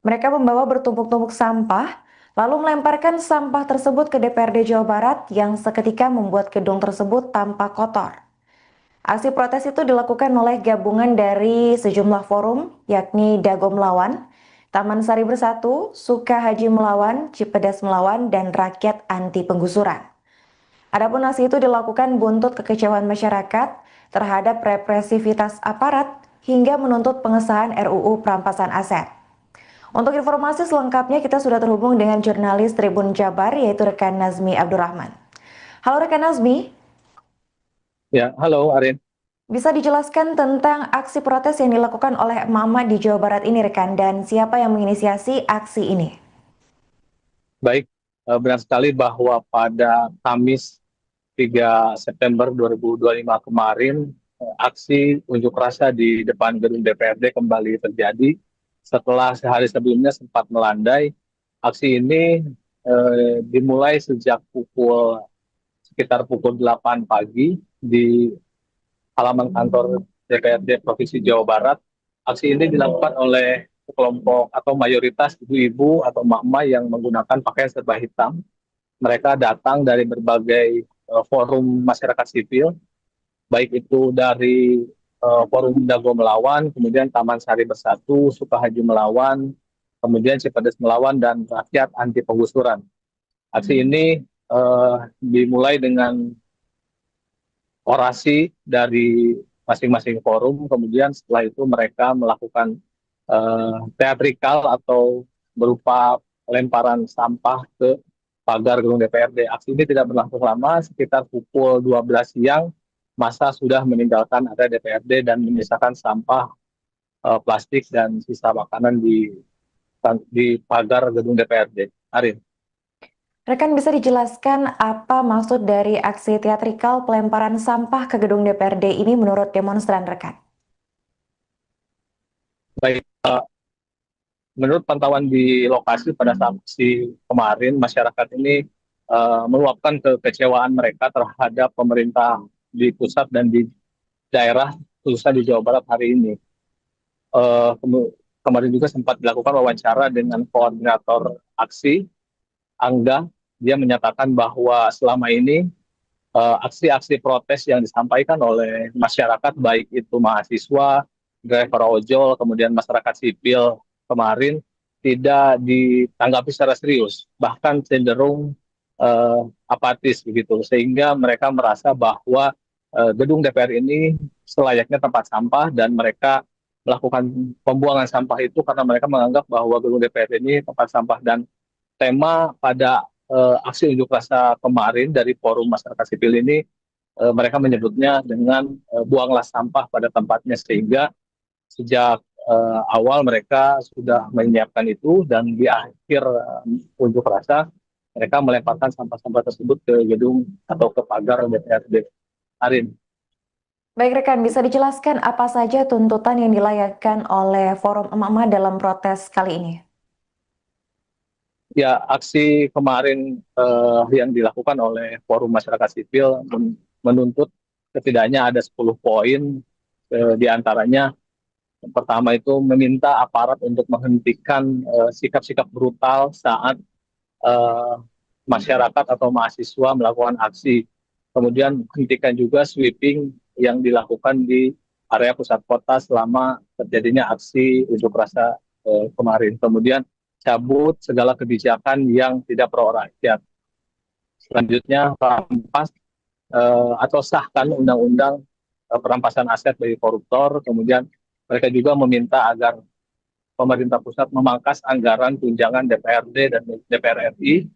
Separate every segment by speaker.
Speaker 1: Mereka membawa bertumpuk-tumpuk sampah, lalu melemparkan sampah tersebut ke DPRD Jawa Barat yang seketika membuat gedung tersebut tampak kotor. Aksi protes itu dilakukan oleh gabungan dari sejumlah forum, yakni Dago Melawan, Taman Sari Bersatu, Suka Haji Melawan, Cipedas Melawan, dan Rakyat Anti Penggusuran. Adapun aksi itu dilakukan buntut kekecewaan masyarakat terhadap represivitas aparat hingga menuntut pengesahan RUU Perampasan Aset. Untuk informasi selengkapnya kita sudah terhubung dengan jurnalis Tribun Jabar yaitu rekan Nazmi Abdurrahman. Halo rekan Nazmi,
Speaker 2: Ya, halo Arin.
Speaker 1: bisa dijelaskan tentang aksi protes yang dilakukan oleh emak-emak di Jawa Barat ini rekan dan siapa yang menginisiasi aksi ini?
Speaker 2: Baik, benar sekali bahwa pada Kamis 3 September 2025 kemarin, aksi unjuk rasa di depan gedung DPRD kembali terjadi setelah sehari sebelumnya sempat melandai. Aksi ini dimulai sejak sekitar pukul 8 pagi di halaman kantor DPRD Provinsi Jawa Barat. Aksi ini dilakukan oleh kelompok atau mayoritas ibu-ibu atau emak-emak yang menggunakan pakaian serba hitam. Mereka datang dari berbagai forum masyarakat sipil, baik itu dari Forum Dago Melawan, kemudian Taman Sari Bersatu, Sukahaji Melawan, kemudian Cipedes Melawan, dan Rakyat Anti Penggusuran. Aksi ini dimulai dengan orasi dari masing-masing forum, kemudian setelah itu mereka melakukan teatrikal atau berupa lemparan sampah ke pagar gedung DPRD. Aksi ini tidak berlangsung lama, sekitar pukul 12 siang, masa sudah meninggalkan area DPRD dan menyisakan sampah plastik dan sisa makanan di pagar gedung DPRD. Arin.
Speaker 1: Rekan bisa dijelaskan apa maksud dari aksi teatrikal pelemparan sampah ke gedung DPRD ini menurut demonstran rekan?
Speaker 2: Baik, menurut pantauan di lokasi pada saat aksi kemarin, masyarakat ini meluapkan kekecewaan mereka terhadap pemerintah di pusat dan di daerah, khususnya di Jawa Barat hari ini. Eh, kemu- Kemarin juga sempat dilakukan wawancara dengan koordinator aksi, Angga. Dia menyatakan bahwa selama ini aksi-aksi protes yang disampaikan oleh masyarakat, baik itu mahasiswa, driver ojol, kemudian masyarakat sipil kemarin, tidak ditanggapi secara serius, bahkan cenderung apatis begitu, sehingga mereka merasa bahwa gedung DPR ini selayaknya tempat sampah dan mereka melakukan pembuangan sampah itu karena mereka menganggap bahwa gedung DPR ini tempat sampah. Dan tema pada aksi unjuk rasa kemarin dari Forum Masyarakat Sipil ini, mereka menyebutnya dengan buanglah sampah pada tempatnya, sehingga sejak awal mereka sudah menyiapkan itu dan di akhir unjuk rasa mereka melemparkan sampah-sampah tersebut ke gedung atau ke pagar DPRD. Arin.
Speaker 1: Baik rekan, bisa dijelaskan apa saja tuntutan yang dilayangkan oleh Forum Emak-emak dalam protes kali ini?
Speaker 2: Ya, aksi kemarin yang dilakukan oleh Forum Masyarakat Sipil menuntut setidaknya ada 10 poin, di antaranya yang pertama itu meminta aparat untuk menghentikan sikap-sikap brutal saat eh, masyarakat atau mahasiswa melakukan aksi. Kemudian hentikan juga sweeping yang dilakukan di area pusat kota selama terjadinya aksi unjuk rasa kemarin. Kemudian cabut segala kebijakan yang tidak pro rakyat. Selanjutnya rampas atau sahkan undang-undang perampasan aset bagi koruptor. Kemudian mereka juga meminta agar pemerintah pusat memangkas anggaran tunjangan DPRD dan DPR RI.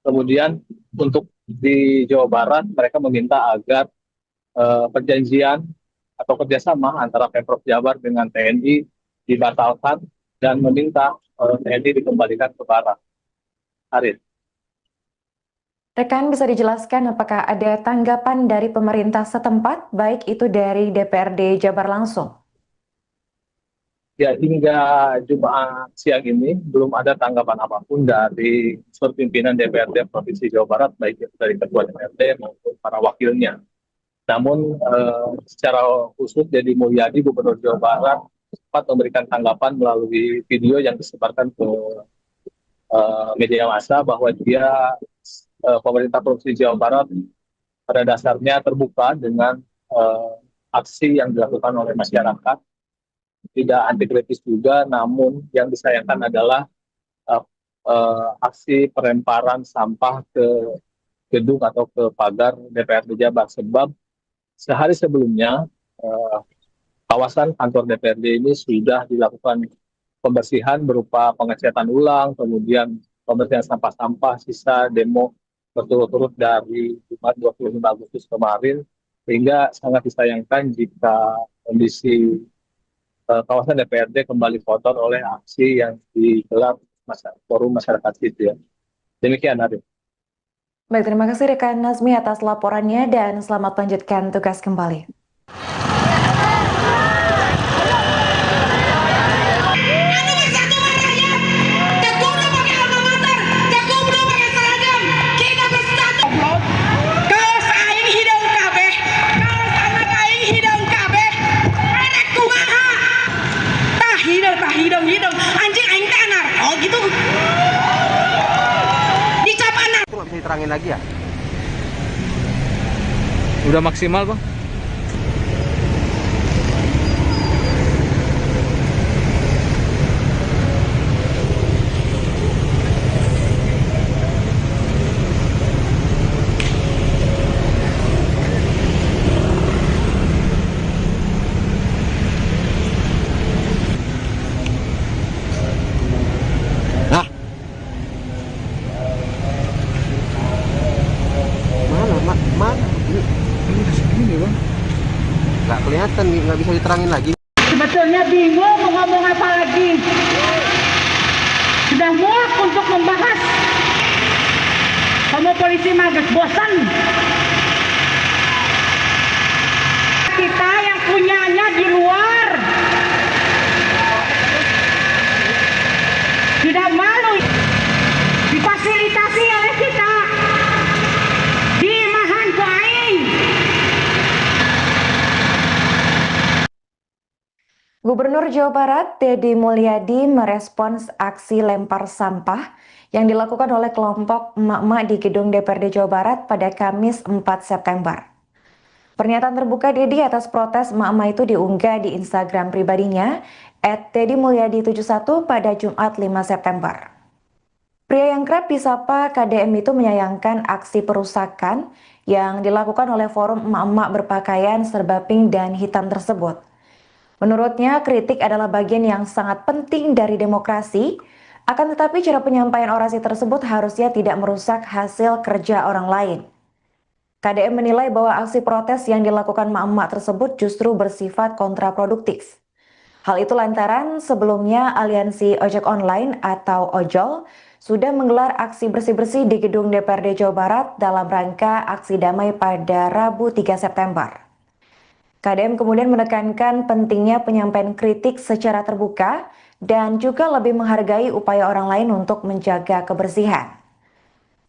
Speaker 2: Kemudian untuk di Jawa Barat mereka meminta agar perjanjian atau kerjasama antara Pemprov Jabar dengan TNI dibatalkan dan meminta TNI dikembalikan ke Barat. Arif.
Speaker 1: Rekan bisa dijelaskan apakah ada tanggapan dari pemerintah setempat, baik itu dari DPRD Jabar langsung?
Speaker 2: Ya, hingga Jumat siang ini belum ada tanggapan apapun dari unsur pimpinan DPRD Provinsi Jawa Barat, baik itu dari Ketua DPRD maupun para wakilnya. Namun secara khusus Deddy Mulyadi, Gubernur Jawa Barat, sempat memberikan tanggapan melalui video yang disebarkan ke media massa bahwa pemerintah Provinsi Jawa Barat pada dasarnya terbuka dengan aksi yang dilakukan oleh masyarakat, tidak anti kritis juga, namun yang disayangkan adalah aksi pelemparan sampah ke gedung atau ke pagar DPRD Jabar, sebab sehari sebelumnya kawasan kantor DPRD ini sudah dilakukan pembersihan berupa pengecatan ulang, kemudian pembersihan sampah-sampah sisa demo berturut-turut dari Jumat 25 Agustus kemarin, sehingga sangat disayangkan jika kondisi kawasan DPRD kembali kotor oleh aksi yang digelar forum masyarakat sipil. Demikian, Arif.
Speaker 1: Baik, terima kasih rekan Nazmi atas laporannya dan selamat lanjutkan tugas kembali.
Speaker 3: Terangin lagi ya?
Speaker 4: Udah maksimal, Bang?
Speaker 3: Nggak kelihatan, nggak bisa diterangin lagi.
Speaker 5: Sebetulnya bingung mau ngomong apa lagi. Sudah muak untuk membahas. Kamu polisi magas bosan. Kita yang punyanya di luar. Tidak malu difasilitasi oleh kita. Di Mahan Kuaing.
Speaker 1: Gubernur Jawa Barat, Deddy Mulyadi, merespons aksi lempar sampah yang dilakukan oleh kelompok emak-emak di gedung DPRD Jawa Barat pada Kamis 4 September. Pernyataan terbuka Deddy atas protes emak-emak itu diunggah di Instagram pribadinya @deddymulyadi71 pada Jumat 5 September. Pria yang kerap disapa KDM itu menyayangkan aksi perusakan yang dilakukan oleh forum emak-emak berpakaian serba pink dan hitam tersebut. Menurutnya, kritik adalah bagian yang sangat penting dari demokrasi, akan tetapi cara penyampaian orasi tersebut harusnya tidak merusak hasil kerja orang lain. KDM menilai bahwa aksi protes yang dilakukan emak-emak tersebut justru bersifat kontraproduktif. Hal itu lantaran sebelumnya Aliansi Ojek Online atau Ojol sudah menggelar aksi bersih-bersih di gedung DPRD Jawa Barat dalam rangka aksi damai pada Rabu 3 September. KDM kemudian menekankan pentingnya penyampaian kritik secara terbuka dan juga lebih menghargai upaya orang lain untuk menjaga kebersihan.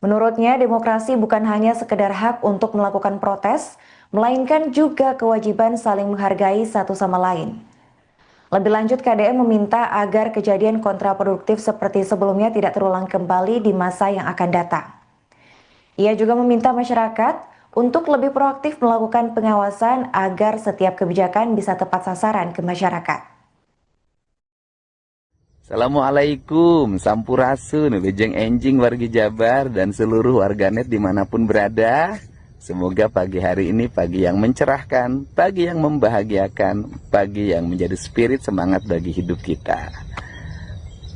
Speaker 1: Menurutnya, demokrasi bukan hanya sekedar hak untuk melakukan protes, melainkan juga kewajiban saling menghargai satu sama lain. Lebih lanjut, KDM meminta agar kejadian kontraproduktif seperti sebelumnya tidak terulang kembali di masa yang akan datang. Ia juga meminta masyarakat untuk lebih proaktif melakukan pengawasan agar setiap kebijakan bisa tepat sasaran ke masyarakat.
Speaker 6: Assalamualaikum, sampurasun, bejeng enjing wargi Jabar dan seluruh warganet dimanapun berada. Semoga pagi hari ini pagi yang mencerahkan, pagi yang membahagiakan, pagi yang menjadi spirit semangat bagi hidup kita.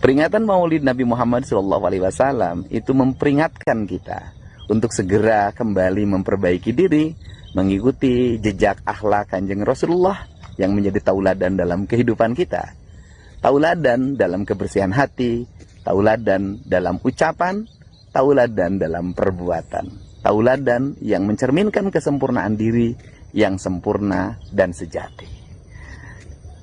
Speaker 6: Peringatan Maulid Nabi Muhammad SAW itu memperingatkan kita untuk segera kembali memperbaiki diri, mengikuti jejak akhlak Kanjeng Rasulullah yang menjadi tauladan dalam kehidupan kita. Tauladan dalam kebersihan hati, tauladan dalam ucapan, tauladan dalam perbuatan. Tauladan yang mencerminkan kesempurnaan diri yang sempurna dan sejati.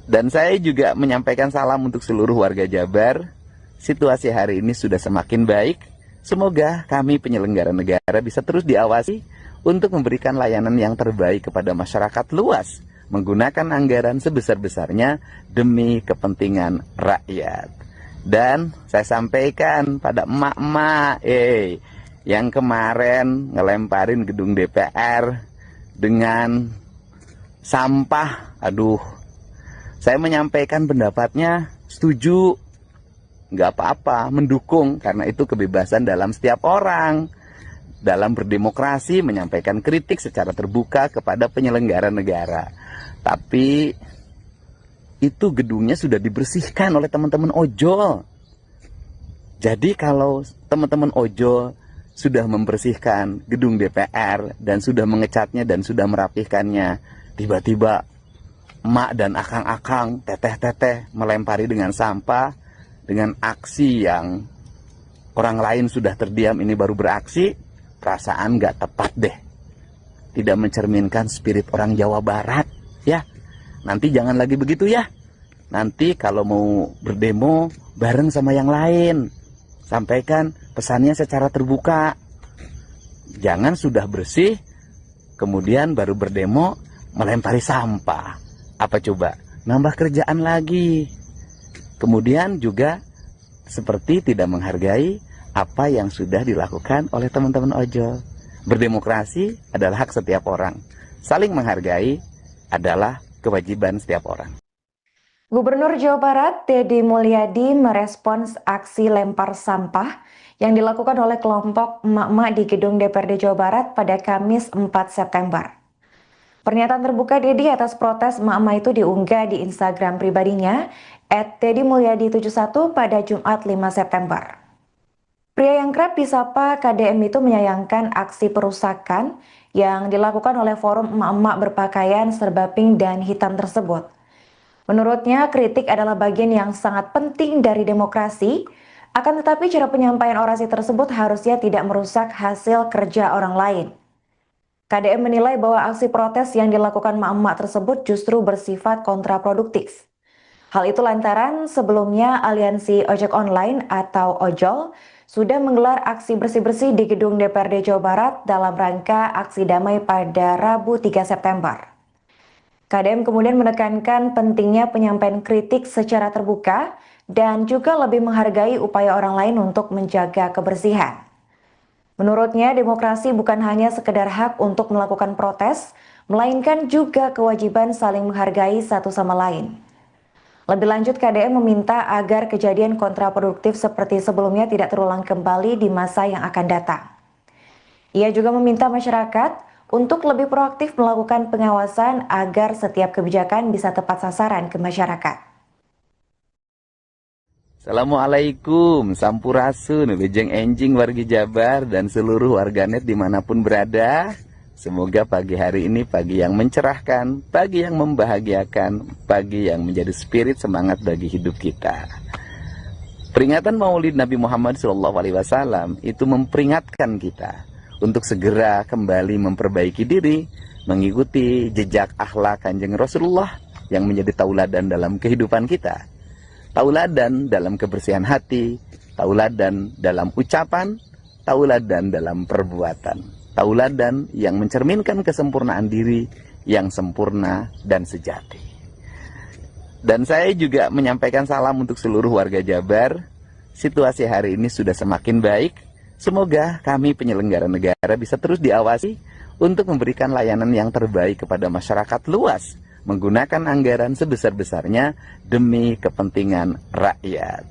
Speaker 6: Dan saya juga menyampaikan salam untuk seluruh warga Jabar. Situasi hari ini sudah semakin baik. Semoga kami penyelenggara negara bisa terus diawasi untuk memberikan layanan yang terbaik kepada masyarakat luas menggunakan anggaran sebesar-besarnya demi kepentingan rakyat. Dan saya sampaikan pada emak-emak, yang kemarin ngelemparin gedung DPR dengan sampah, saya menyampaikan pendapatnya, setuju, nggak apa-apa, mendukung, karena itu kebebasan dalam setiap orang. Dalam berdemokrasi menyampaikan kritik secara terbuka kepada penyelenggara negara. Tapi itu gedungnya sudah dibersihkan oleh teman-teman ojol. Jadi kalau teman-teman ojol sudah membersihkan gedung DPR dan sudah mengecatnya dan sudah merapihkannya, tiba-tiba emak dan akang-akang, teteh-teteh melempari dengan sampah, dengan aksi yang orang lain sudah terdiam, ini baru beraksi, perasaan gak tepat deh. Tidak mencerminkan spirit orang Jawa Barat, ya. Nanti jangan lagi begitu ya. Nanti kalau mau berdemo bareng sama yang lain, sampaikan pesannya secara terbuka. Jangan sudah bersih, kemudian baru berdemo melempari sampah. Apa coba? Nambah kerjaan lagi. Kemudian juga seperti tidak menghargai apa yang sudah dilakukan oleh teman-teman ojol. Berdemokrasi adalah hak setiap orang. Saling menghargai adalah kewajiban setiap orang.
Speaker 1: Gubernur Jawa Barat, Deddy Mulyadi, merespons aksi lempar sampah yang dilakukan oleh kelompok emak-emak di gedung DPRD Jawa Barat pada Kamis 4 September. Pernyataan terbuka Deddy atas protes emak-emak itu diunggah di Instagram pribadinya @deddymulyadi71 pada Jumat 5 September. Pria yang kerap disapa KDM itu menyayangkan aksi perusakan yang dilakukan oleh forum emak-emak berpakaian serba pink dan hitam tersebut. Menurutnya, kritik adalah bagian yang sangat penting dari demokrasi, akan tetapi cara penyampaian orasi tersebut harusnya tidak merusak hasil kerja orang lain. KDM menilai bahwa aksi protes yang dilakukan emak-emak tersebut justru bersifat kontraproduktif. Hal itu lantaran sebelumnya Aliansi Ojek Online atau Ojol sudah menggelar aksi bersih-bersih di gedung DPRD Jawa Barat dalam rangka aksi damai pada Rabu 3 September. KDM kemudian menekankan pentingnya penyampaian kritik secara terbuka dan juga lebih menghargai upaya orang lain untuk menjaga kebersihan. Menurutnya, demokrasi bukan hanya sekedar hak untuk melakukan protes, melainkan juga kewajiban saling menghargai satu sama lain. Lebih lanjut, KDM meminta agar kejadian kontraproduktif seperti sebelumnya tidak terulang kembali di masa yang akan datang. Ia juga meminta masyarakat untuk lebih proaktif melakukan pengawasan agar setiap kebijakan bisa tepat sasaran ke masyarakat.
Speaker 6: Assalamualaikum, sampurasun, bejeng enjing wargi Jabar dan seluruh warganet dimanapun berada. Semoga pagi hari ini pagi yang mencerahkan, pagi yang membahagiakan, pagi yang menjadi spirit semangat bagi hidup kita. Peringatan Maulid Nabi Muhammad SAW itu memperingatkan kita untuk segera kembali memperbaiki diri, mengikuti jejak akhlak Kanjeng Rasulullah yang menjadi tauladan dalam kehidupan kita. Tauladan dalam kebersihan hati, tauladan dalam ucapan, tauladan dalam perbuatan. Tauladan yang mencerminkan kesempurnaan diri yang sempurna dan sejati. Dan saya juga menyampaikan salam untuk seluruh warga Jabar. Situasi hari ini sudah semakin baik. Semoga kami penyelenggara negara bisa terus diawasi untuk memberikan layanan yang terbaik kepada masyarakat luas, menggunakan anggaran sebesar-besarnya demi kepentingan rakyat.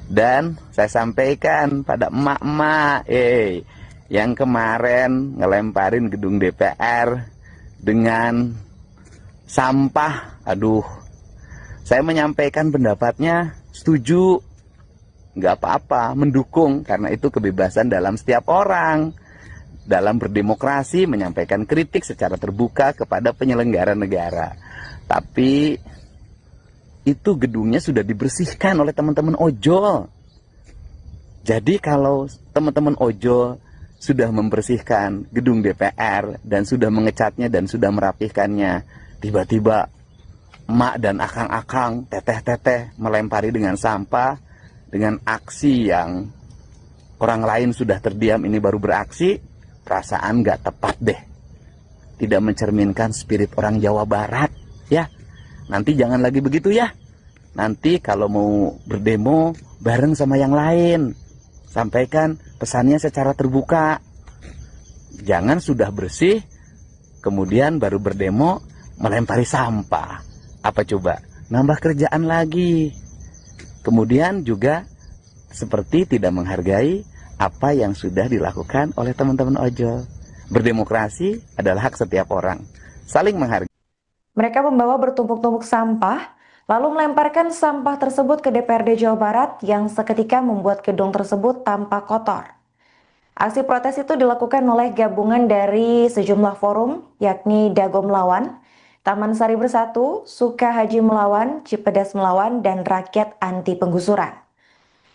Speaker 6: Dan saya sampaikan pada emak-emak, yang kemarin ngelemparin gedung DPR dengan sampah, saya menyampaikan pendapatnya, setuju, nggak apa-apa, mendukung, karena itu kebebasan dalam setiap orang. Dalam berdemokrasi menyampaikan kritik secara terbuka kepada penyelenggara negara. Tapi itu gedungnya sudah dibersihkan oleh teman-teman ojol. Jadi kalau teman-teman ojol sudah membersihkan gedung DPR dan sudah mengecatnya dan sudah merapihkannya, tiba-tiba emak dan akang-akang, teteh-teteh melempari dengan sampah, dengan aksi yang orang lain sudah terdiam, ini baru beraksi, perasaan gak tepat deh. Tidak mencerminkan spirit orang Jawa Barat, ya. Nanti jangan lagi begitu ya. Nanti kalau mau berdemo bareng sama yang lain, sampaikan pesannya secara terbuka. Jangan sudah bersih, kemudian baru berdemo melempari sampah. Apa coba? Nambah kerjaan lagi. Kemudian juga seperti tidak menghargai apa yang sudah dilakukan oleh teman-teman ojol. Berdemokrasi adalah hak setiap orang. Saling menghargai.
Speaker 1: Mereka membawa bertumpuk-tumpuk sampah, lalu melemparkan sampah tersebut ke DPRD Jawa Barat yang seketika membuat gedung tersebut tampak kotor. Aksi protes itu dilakukan oleh gabungan dari sejumlah forum, yakni Dago Melawan, Taman Sari Bersatu, Sukahaji Melawan, Cipedas Melawan, dan Rakyat Anti Penggusuran.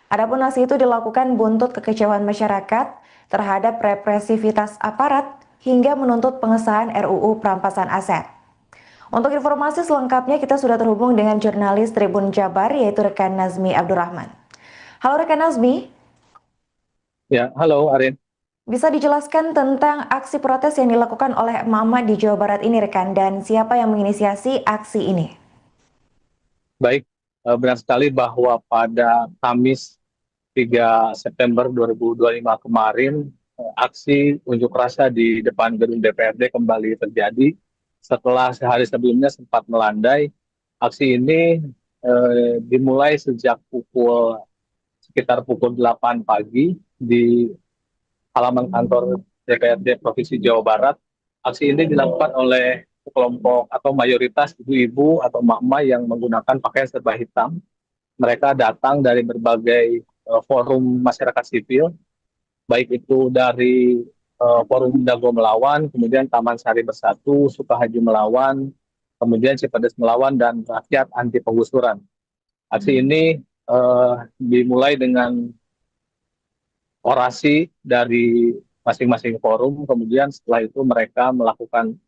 Speaker 1: Adapun aksi itu dilakukan buntut kekecewaan masyarakat terhadap represivitas aparat hingga menuntut pengesahan RUU Perampasan Aset. Untuk informasi selengkapnya kita sudah terhubung dengan jurnalis Tribun Jabar yaitu rekan Nazmi Abdurrahman. Halo rekan Nazmi.
Speaker 2: Ya, halo Arin.
Speaker 1: Bisa dijelaskan tentang aksi protes yang dilakukan oleh emak-emak di Jawa Barat ini rekan dan siapa yang menginisiasi aksi ini?
Speaker 2: Baik, benar sekali bahwa pada Kamis 3 September 2025 kemarin, aksi unjuk rasa di depan gedung DPRD kembali terjadi setelah sehari sebelumnya sempat melandai. Aksi ini dimulai sejak sekitar pukul 8 pagi di halaman kantor DPRD Provinsi Jawa Barat. Aksi ini dilakukan oleh kelompok atau mayoritas ibu-ibu atau emak-emak yang menggunakan pakaian serba hitam. Mereka datang dari berbagai forum masyarakat sipil, baik itu dari Forum Dago Melawan, kemudian Taman Sari Bersatu, Sukahaji Melawan, kemudian Cipedas Melawan, dan Rakyat Anti Penggusuran. Aksi ini dimulai dengan orasi dari masing-masing forum, kemudian setelah itu mereka melakukan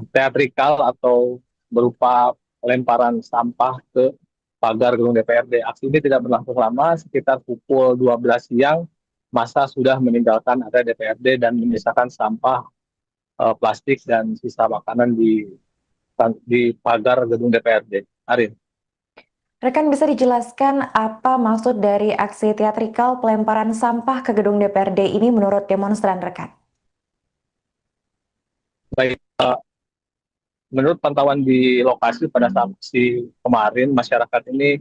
Speaker 2: teatrikal atau berupa lemparan sampah ke pagar gedung DPRD. Aksi ini tidak berlangsung lama, sekitar pukul 12 siang, massa sudah meninggalkan area DPRD dan menyisakan sampah plastik dan sisa makanan di pagar gedung DPRD. Arin.
Speaker 1: Rekan bisa dijelaskan apa maksud dari aksi teatrikal pelemparan sampah ke gedung DPRD ini menurut demonstran rekan?
Speaker 2: Baik, menurut pantauan di lokasi pada saat aksi kemarin, masyarakat ini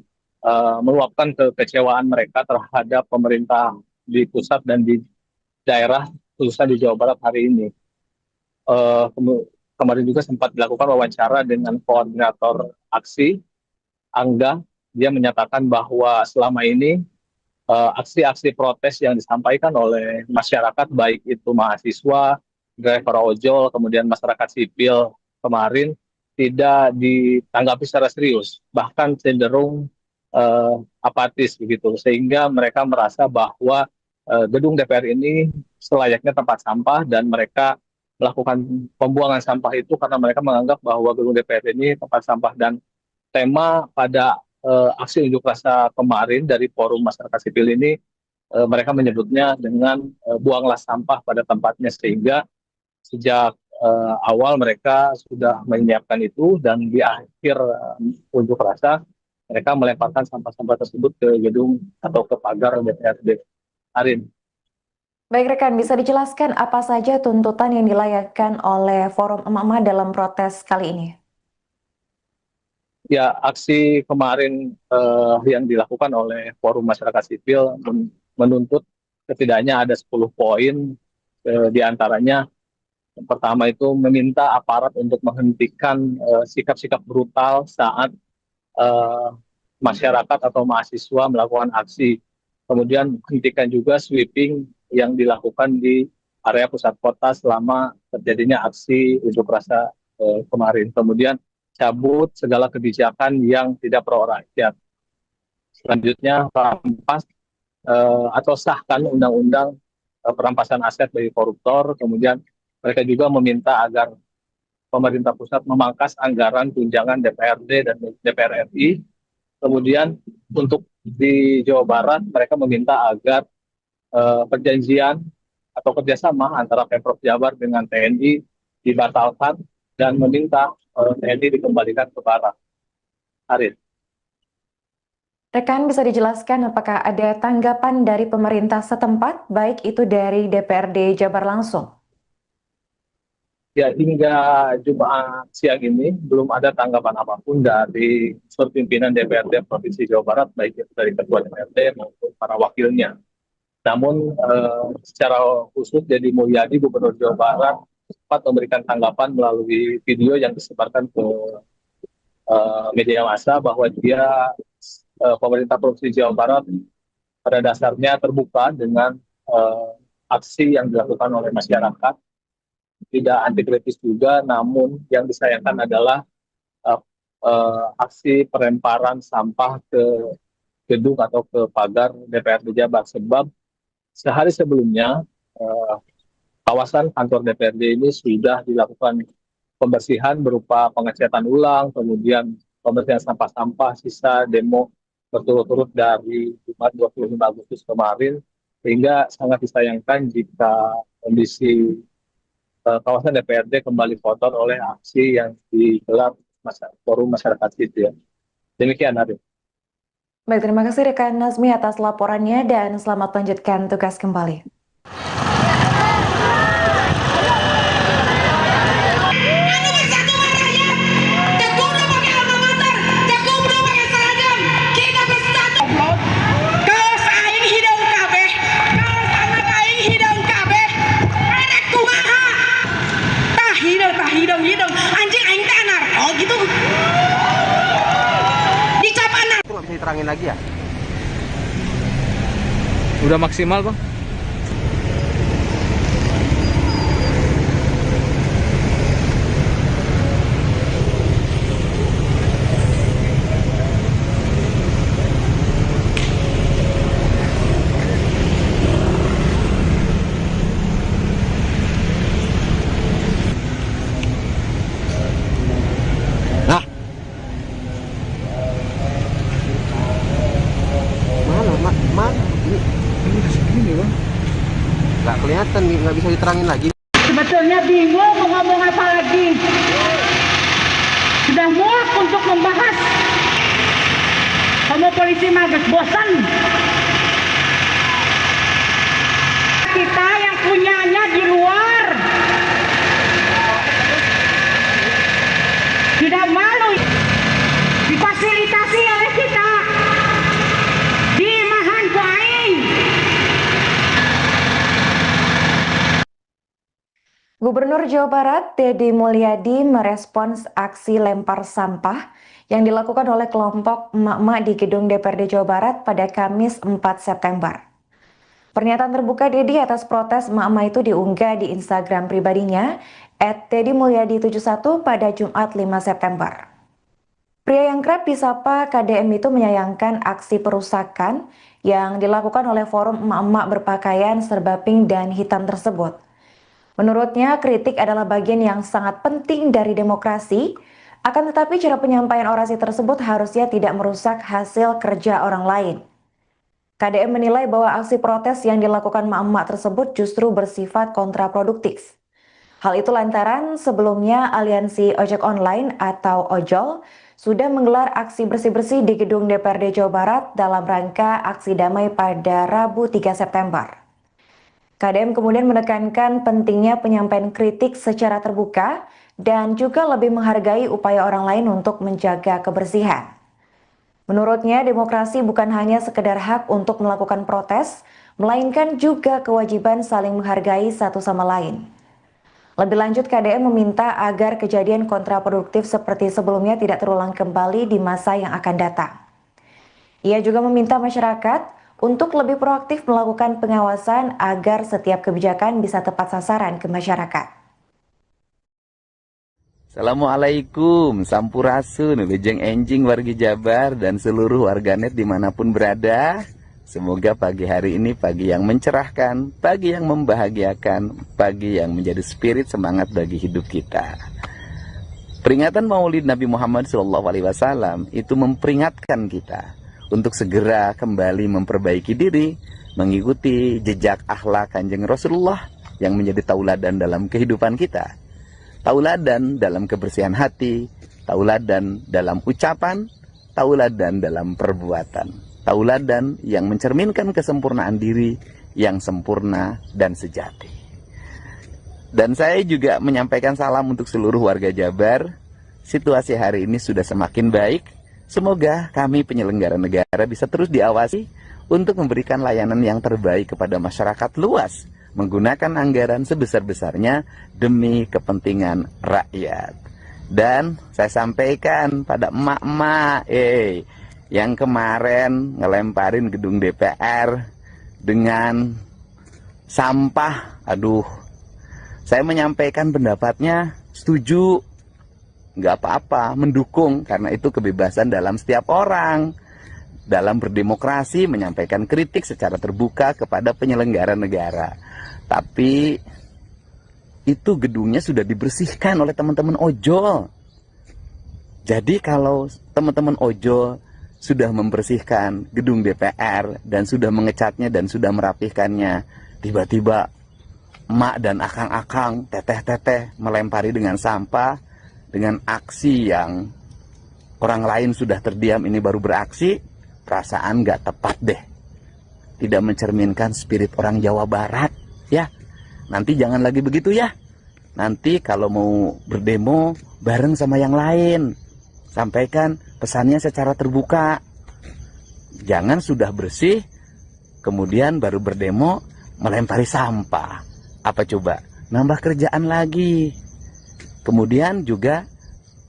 Speaker 2: meluapkan kekecewaan mereka terhadap pemerintah di pusat dan di daerah, khususnya di Jawa Barat hari ini. Kemarin juga sempat dilakukan wawancara dengan koordinator aksi, Angga. Dia menyatakan bahwa selama ini aksi-aksi protes yang disampaikan oleh masyarakat, baik itu mahasiswa, driver ojol, kemudian masyarakat sipil kemarin, tidak ditanggapi secara serius, bahkan cenderung apatis begitu, sehingga mereka merasa bahwa gedung DPR ini selayaknya tempat sampah dan mereka melakukan pembuangan sampah itu karena mereka menganggap bahwa gedung DPR ini tempat sampah. Dan tema pada aksi unjuk rasa kemarin dari forum masyarakat sipil ini mereka menyebutnya dengan buanglah sampah pada tempatnya, sehingga sejak awal mereka sudah menyiapkan itu dan di akhir unjuk rasa mereka melemparkan sampah-sampah tersebut ke gedung atau ke pagar DPRD. Arin.
Speaker 1: Baik rekan, bisa dijelaskan apa saja tuntutan yang dilayangkan oleh forum emak-emak dalam protes kali ini?
Speaker 2: Ya, aksi kemarin yang dilakukan oleh forum masyarakat sipil menuntut setidaknya ada 10 poin, di antaranya yang pertama itu meminta aparat untuk menghentikan sikap-sikap brutal saat masyarakat atau mahasiswa melakukan aksi. Kemudian hentikan juga sweeping yang dilakukan di area pusat kota selama terjadinya aksi unjuk rasa kemarin. Kemudian cabut segala kebijakan yang tidak pro rakyat. Selanjutnya rampas atau sahkan undang-undang perampasan aset bagi koruptor. Kemudian mereka juga meminta agar pemerintah pusat memangkas anggaran tunjangan DPRD dan DPR RI. Kemudian untuk di Jawa Barat mereka meminta agar perjanjian atau kerjasama antara Pemprov Jabar dengan TNI dibatalkan dan meminta TNI dikembalikan ke Barat. Arif.
Speaker 1: Rekan bisa dijelaskan apakah ada tanggapan dari pemerintah setempat, baik itu dari DPRD Jabar langsung?
Speaker 2: Ya, hingga Jumat siang ini belum ada tanggapan apapun dari unsur pimpinan DPRD Provinsi Jawa Barat, baik itu dari Ketua DPRD maupun para wakilnya. Namun secara khusus Deddy Mulyadi, Gubernur Jawa Barat, sempat memberikan tanggapan melalui video yang disebarkan ke media massa bahwa pemerintah Provinsi Jawa Barat pada dasarnya terbuka dengan aksi yang dilakukan oleh masyarakat, tidak anti kritis juga, namun yang disayangkan adalah aksi pelemparan sampah ke gedung atau ke pagar DPRD Jabar, sebab sehari sebelumnya kawasan kantor DPRD ini sudah dilakukan pembersihan berupa pengecatan ulang, kemudian pembersihan sampah-sampah sisa demo berturut-turut dari Jumat 25 Agustus kemarin, sehingga sangat disayangkan jika kondisi kawasan DPRD kembali kotor oleh aksi yang digelar forum masyarakat sipil. Demikian, Arif.
Speaker 1: Baik, terima kasih rekan Nazmi atas laporannya dan selamat melanjutkan tugas kembali.
Speaker 3: Nggak bisa diterangin lagi ya?
Speaker 4: Udah maksimal, Bang?
Speaker 3: Mana? Ini
Speaker 4: Segini, Bang.
Speaker 3: nggak kelihatan, nggak bisa diterangin lagi.
Speaker 5: Sebetulnya bingung mau ngomong apa lagi. Sudah muak untuk membahas. Kamu polisi magas bosan. Kita yang punyanya di luar. Tidak malu difasilitasi oleh kita. Di Mahan Kuaing.
Speaker 1: Gubernur Jawa Barat, Deddy Mulyadi, merespons aksi lempar sampah yang dilakukan oleh kelompok emak-emak di gedung DPRD Jawa Barat pada Kamis 4 September. Pernyataan terbuka Deddy atas protes emak-emak itu diunggah di Instagram pribadinya @deddymulyadi71 pada Jumat 5 September. Pria yang kerap disapa KDM itu menyayangkan aksi perusakan yang dilakukan oleh forum emak-emak berpakaian serba pink dan hitam tersebut. Menurutnya, kritik adalah bagian yang sangat penting dari demokrasi, akan tetapi cara penyampaian orasi tersebut harusnya tidak merusak hasil kerja orang lain. KDM menilai bahwa aksi protes yang dilakukan emak-emak tersebut justru bersifat kontraproduktif. Hal itu lantaran sebelumnya Aliansi Ojek Online atau Ojol sudah menggelar aksi bersih-bersih di gedung DPRD Jawa Barat dalam rangka aksi damai pada Rabu 3 September. KDM kemudian menekankan pentingnya penyampaian kritik secara terbuka dan juga lebih menghargai upaya orang lain untuk menjaga kebersihan. Menurutnya, demokrasi bukan hanya sekedar hak untuk melakukan protes, melainkan juga kewajiban saling menghargai satu sama lain. Lebih lanjut, KDM meminta agar kejadian kontraproduktif seperti sebelumnya tidak terulang kembali di masa yang akan datang. Ia juga meminta masyarakat untuk lebih proaktif melakukan pengawasan agar setiap kebijakan bisa tepat sasaran ke masyarakat.
Speaker 6: Assalamualaikum, Sampurasun, Bejeng Enjing wargi Jabar dan seluruh warganet dimanapun berada. Semoga pagi hari ini pagi yang mencerahkan, pagi yang membahagiakan, pagi yang menjadi spirit semangat bagi hidup kita. Peringatan Maulid Nabi Muhammad SAW itu memperingatkan kita untuk segera kembali memperbaiki diri, mengikuti jejak akhlak Kanjeng Rasulullah yang menjadi tauladan dalam kehidupan kita. Tauladan dalam kebersihan hati, tauladan dalam ucapan, tauladan dalam perbuatan, tauladan yang mencerminkan kesempurnaan diri yang sempurna dan sejati. Dan saya juga menyampaikan salam untuk seluruh warga Jabar. Situasi hari ini sudah semakin baik. Semoga kami penyelenggara negara bisa terus diawasi untuk memberikan layanan yang terbaik kepada masyarakat luas, menggunakan anggaran sebesar-besarnya demi kepentingan rakyat. Dan saya sampaikan pada emak-emak yang kemarin ngelemparin gedung DPR dengan sampah, saya menyampaikan pendapatnya setuju, nggak apa-apa, mendukung, karena itu kebebasan dalam setiap orang. Dalam berdemokrasi menyampaikan kritik secara terbuka kepada penyelenggara negara. Tapi itu gedungnya sudah dibersihkan oleh teman-teman ojol. Jadi kalau teman-teman ojol sudah membersihkan gedung DPR dan sudah mengecatnya dan sudah merapihkannya, tiba-tiba emak dan akang-akang, teteh-teteh melempari dengan sampah, dengan aksi yang orang lain sudah terdiam, ini baru beraksi, perasaan gak tepat deh. Tidak mencerminkan spirit orang Jawa Barat, ya. Nanti jangan lagi begitu ya. Nanti kalau mau berdemo bareng sama yang lain, sampaikan pesannya secara terbuka. Jangan sudah bersih, kemudian baru berdemo melempari sampah. Apa coba? Nambah kerjaan lagi. Kemudian juga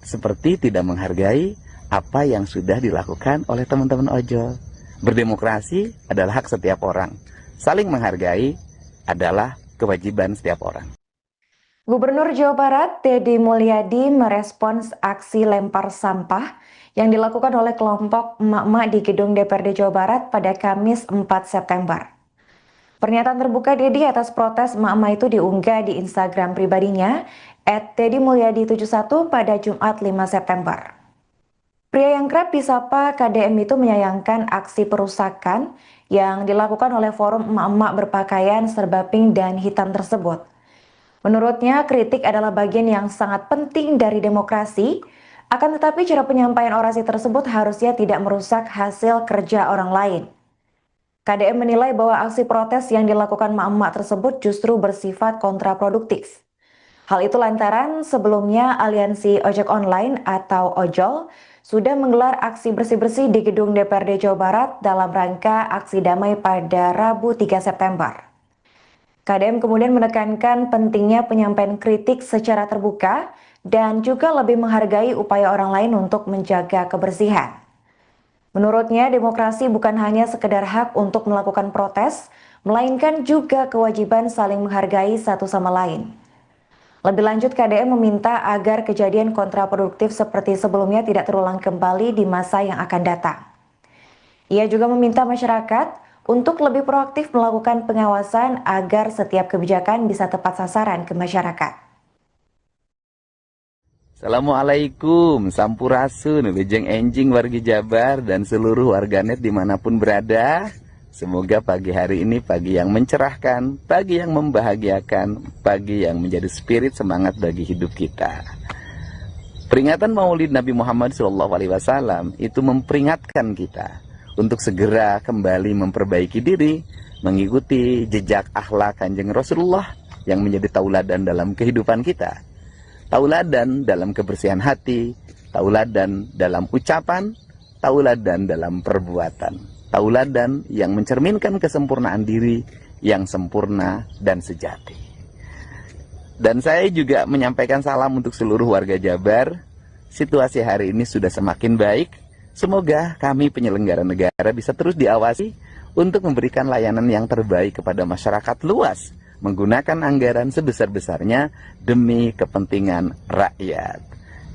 Speaker 6: seperti tidak menghargai apa yang sudah dilakukan oleh teman-teman ojol. Berdemokrasi adalah hak setiap orang. Saling menghargai adalah kewajiban setiap orang.
Speaker 1: Gubernur Jawa Barat, Deddy Mulyadi, merespons aksi lempar sampah yang dilakukan oleh kelompok emak-emak di gedung DPRD Jawa Barat pada Kamis 4 September. Pernyataan terbuka Deddy atas protes emak-emak itu diunggah di Instagram pribadinya @deddymulyadi71 pada Jumat 5 September. Pria yang kerap disapa KDM itu menyayangkan aksi perusakan yang dilakukan oleh forum emak-emak berpakaian serba pink dan hitam tersebut. Menurutnya, kritik adalah bagian yang sangat penting dari demokrasi, akan tetapi cara penyampaian orasi tersebut harusnya tidak merusak hasil kerja orang lain. KDM menilai bahwa aksi protes yang dilakukan emak-emak tersebut justru bersifat kontraproduktif. Hal itu lantaran sebelumnya Aliansi Ojek Online atau Ojol sudah menggelar aksi bersih-bersih di gedung DPRD Jawa Barat dalam rangka aksi damai pada Rabu 3 September. KDM kemudian menekankan pentingnya penyampaian kritik secara terbuka dan juga lebih menghargai upaya orang lain untuk menjaga kebersihan. Menurutnya, demokrasi bukan hanya sekedar hak untuk melakukan protes, melainkan juga kewajiban saling menghargai satu sama lain. Lebih lanjut, KDM meminta agar kejadian kontraproduktif seperti sebelumnya tidak terulang kembali di masa yang akan datang. Ia juga meminta masyarakat untuk lebih proaktif melakukan pengawasan agar setiap kebijakan bisa tepat sasaran ke masyarakat.
Speaker 6: Assalamualaikum, sampurasun, bejeng enjing wargi Jabar dan seluruh warganet dimanapun berada. Semoga pagi hari ini pagi yang mencerahkan, pagi yang membahagiakan, pagi yang menjadi spirit semangat bagi hidup kita. Peringatan Maulid Nabi Muhammad SAW itu memperingatkan kita untuk segera kembali memperbaiki diri, mengikuti jejak akhlak Kanjeng Rasulullah yang menjadi tauladan dalam kehidupan kita. Tauladan dalam kebersihan hati, tauladan dalam ucapan, tauladan dalam perbuatan, tauladan yang mencerminkan kesempurnaan diri yang sempurna dan sejati. Dan saya juga menyampaikan salam untuk seluruh warga Jabar. Situasi hari ini sudah semakin baik. Semoga kami penyelenggara negara bisa terus diawasi untuk memberikan layanan yang terbaik kepada masyarakat luas, menggunakan anggaran sebesar-besarnya demi kepentingan rakyat.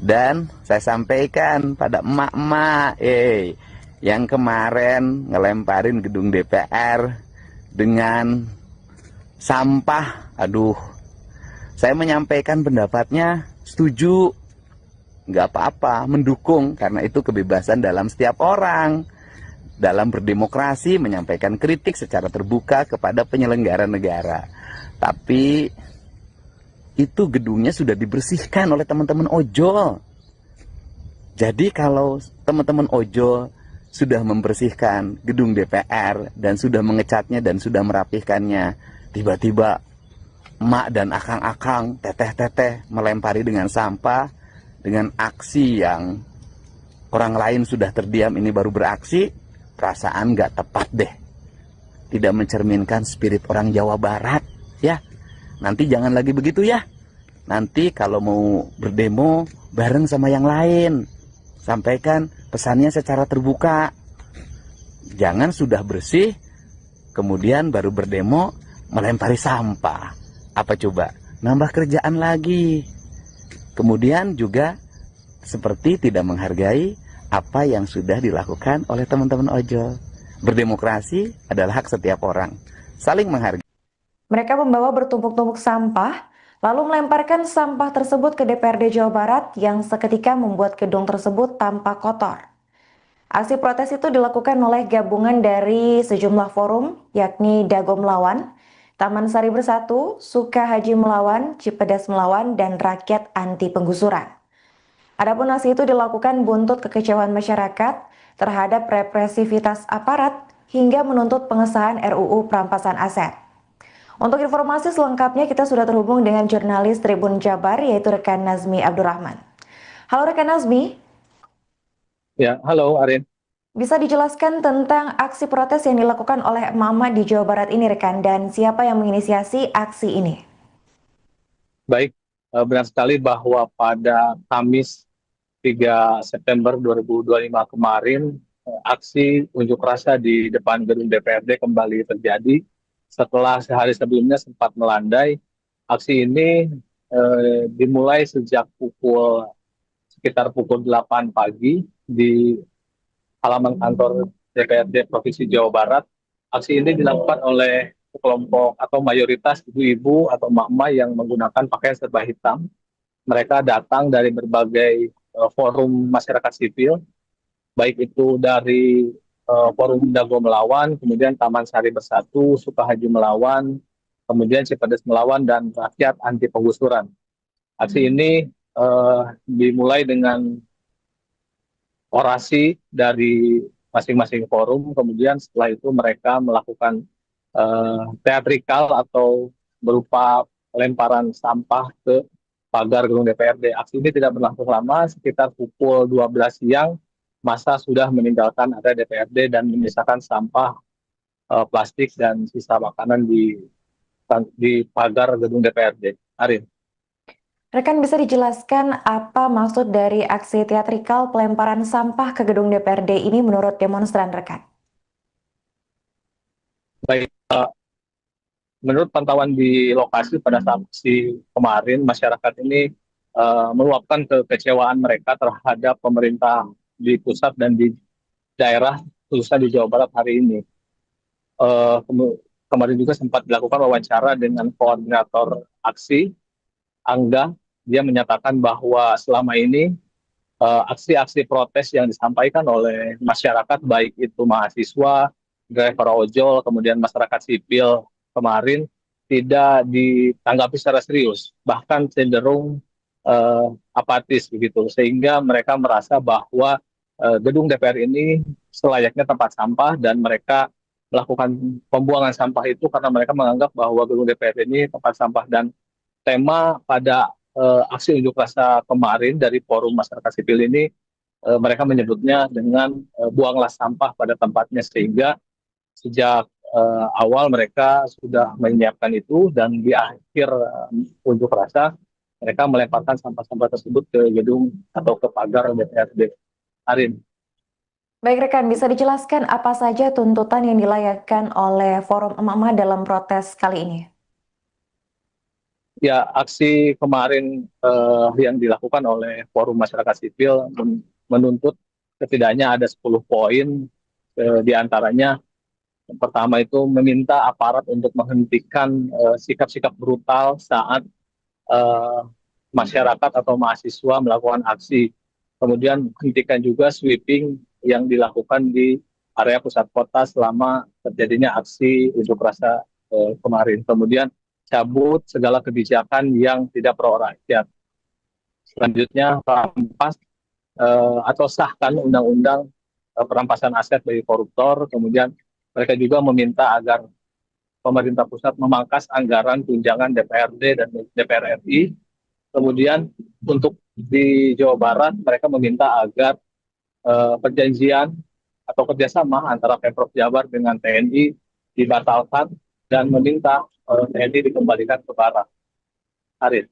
Speaker 6: Dan saya sampaikan pada emak-emak yang kemarin ngelemparin gedung DPR dengan sampah, saya menyampaikan pendapatnya setuju, nggak apa-apa, mendukung, karena itu kebebasan dalam setiap orang. Dalam berdemokrasi menyampaikan kritik secara terbuka kepada penyelenggara negara. Tapi itu gedungnya sudah dibersihkan oleh teman-teman ojol. Jadi kalau teman-teman ojol sudah membersihkan gedung DPR dan sudah mengecatnya dan sudah merapihkannya, tiba-tiba emak dan akang-akang, teteh-teteh melempari dengan sampah, dengan aksi yang orang lain sudah terdiam, ini baru beraksi, perasaan gak tepat deh. Tidak mencerminkan spirit orang Jawa Barat, ya. Nanti jangan lagi begitu ya. Nanti kalau mau berdemo bareng sama yang lain, sampaikan pesannya secara terbuka. Jangan sudah bersih, kemudian baru berdemo melempari sampah. Apa coba? Nambah kerjaan lagi. Kemudian juga seperti tidak menghargai apa yang sudah dilakukan oleh teman-teman ojol. Berdemokrasi adalah hak setiap orang. Saling menghargai.
Speaker 1: Mereka membawa bertumpuk-tumpuk sampah, lalu melemparkan sampah tersebut ke DPRD Jawa Barat yang seketika membuat gedung tersebut tampak kotor. Aksi protes itu dilakukan oleh gabungan dari sejumlah forum, yakni Dago Melawan, Taman Sari Bersatu, Suka Haji Melawan, Cipedas Melawan, dan Rakyat Anti Penggusuran. Adapun aksi itu dilakukan buntut kekecewaan masyarakat terhadap represivitas aparat hingga menuntut pengesahan RUU Perampasan Aset. Untuk informasi selengkapnya kita sudah terhubung dengan jurnalis Tribun Jabar yaitu rekan Nazmi Abdurrahman. Halo rekan Nazmi.
Speaker 2: Ya, halo Arin.
Speaker 1: Bisa dijelaskan tentang aksi protes yang dilakukan oleh emak-emak di Jawa Barat ini rekan dan siapa yang menginisiasi aksi ini?
Speaker 2: Baik, benar sekali bahwa pada Kamis 3 September 2025 kemarin, aksi unjuk rasa di depan gedung DPRD kembali terjadi. Setelah sehari sebelumnya sempat melandai, aksi ini dimulai sejak sekitar pukul 8 pagi di halaman kantor DPRD Provinsi Jawa Barat. Aksi ini dilakukan oleh kelompok atau mayoritas ibu-ibu atau emak-emak yang menggunakan pakaian serba hitam. Mereka datang dari berbagai forum masyarakat sipil, baik itu dari Forum Dago Melawan, kemudian Taman Sari Bersatu, Suka Haji Melawan, kemudian Cipedes Melawan, dan Rakyat Anti Penggusuran. Aksi ini dimulai dengan orasi dari masing-masing forum, kemudian setelah itu mereka melakukan teatrikal atau berupa lemparan sampah ke pagar gedung DPRD. Aksi ini tidak berlangsung lama, sekitar pukul 12 siang, massa sudah meninggalkan area DPRD dan menyisakan sampah plastik dan sisa makanan di pagar gedung DPRD. Arin.
Speaker 1: Rekan bisa dijelaskan apa maksud dari aksi teatrikal pelemparan sampah ke gedung DPRD ini menurut demonstran rekan?
Speaker 2: Baik, menurut pantauan di lokasi pada saat aksi kemarin, masyarakat ini meluapkan kekecewaan mereka terhadap pemerintah di pusat dan di daerah, khususnya di Jawa Barat hari ini. Kemarin juga sempat dilakukan wawancara dengan koordinator aksi, Angga. Dia menyatakan bahwa selama ini aksi-aksi protes yang disampaikan oleh masyarakat, baik itu mahasiswa, driver ojol, kemudian masyarakat sipil kemarin, tidak ditanggapi secara serius, bahkan cenderung apatis begitu, sehingga mereka merasa bahwa gedung DPR ini selayaknya tempat sampah dan mereka melakukan pembuangan sampah itu karena mereka menganggap bahwa gedung DPR ini tempat sampah. Dan tema pada aksi unjuk rasa kemarin dari forum masyarakat sipil ini mereka menyebutnya dengan buanglah sampah pada tempatnya, sehingga sejak awal mereka sudah menyiapkan itu dan di akhir unjuk rasa mereka melemparkan sampah-sampah tersebut ke gedung atau ke pagar DPRD. Arin.
Speaker 1: Baik rekan, bisa dijelaskan apa saja tuntutan yang dilayangkan oleh forum emak-emak dalam protes kali ini?
Speaker 2: Ya, aksi kemarin yang dilakukan oleh forum masyarakat sipil menuntut setidaknya ada 10 poin, di antaranya yang pertama itu meminta aparat untuk menghentikan sikap-sikap brutal saat masyarakat atau mahasiswa melakukan aksi. Kemudian hentikan juga sweeping yang dilakukan di area pusat kota selama terjadinya aksi unjuk rasa kemarin. Kemudian cabut segala kebijakan yang tidak pro rakyat. Selanjutnya rampas atau sahkan undang-undang perampasan aset bagi koruptor. Kemudian mereka juga meminta agar pemerintah pusat memangkas anggaran tunjangan DPRD dan DPR RI. Kemudian untuk di Jawa Barat mereka meminta agar perjanjian atau kerjasama antara Pemprov Jabar dengan TNI dibatalkan dan meminta TNI dikembalikan ke Barat. Arif.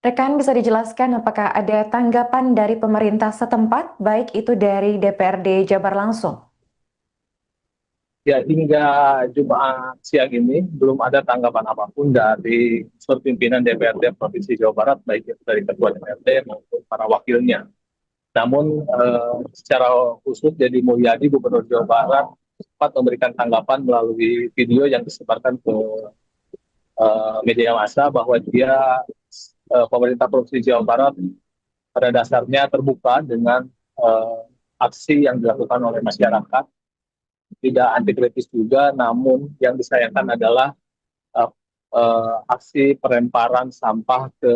Speaker 1: Rekan, bisa dijelaskan apakah ada tanggapan dari pemerintah setempat, baik itu dari DPRD Jabar langsung?
Speaker 2: Ya, hingga Jumat siang ini belum ada tanggapan apapun dari unsur pimpinan DPRD Provinsi Jawa Barat, baik itu dari Ketua DPRD maupun para wakilnya. Namun secara khusus Deddy Mulyadi, Gubernur Jawa Barat, sempat memberikan tanggapan melalui video yang disebarkan ke media massa bahwa pemerintah Provinsi Jawa Barat pada dasarnya terbuka dengan aksi yang dilakukan oleh masyarakat, tidak anti kritis juga, namun yang disayangkan adalah aksi pelemparan sampah ke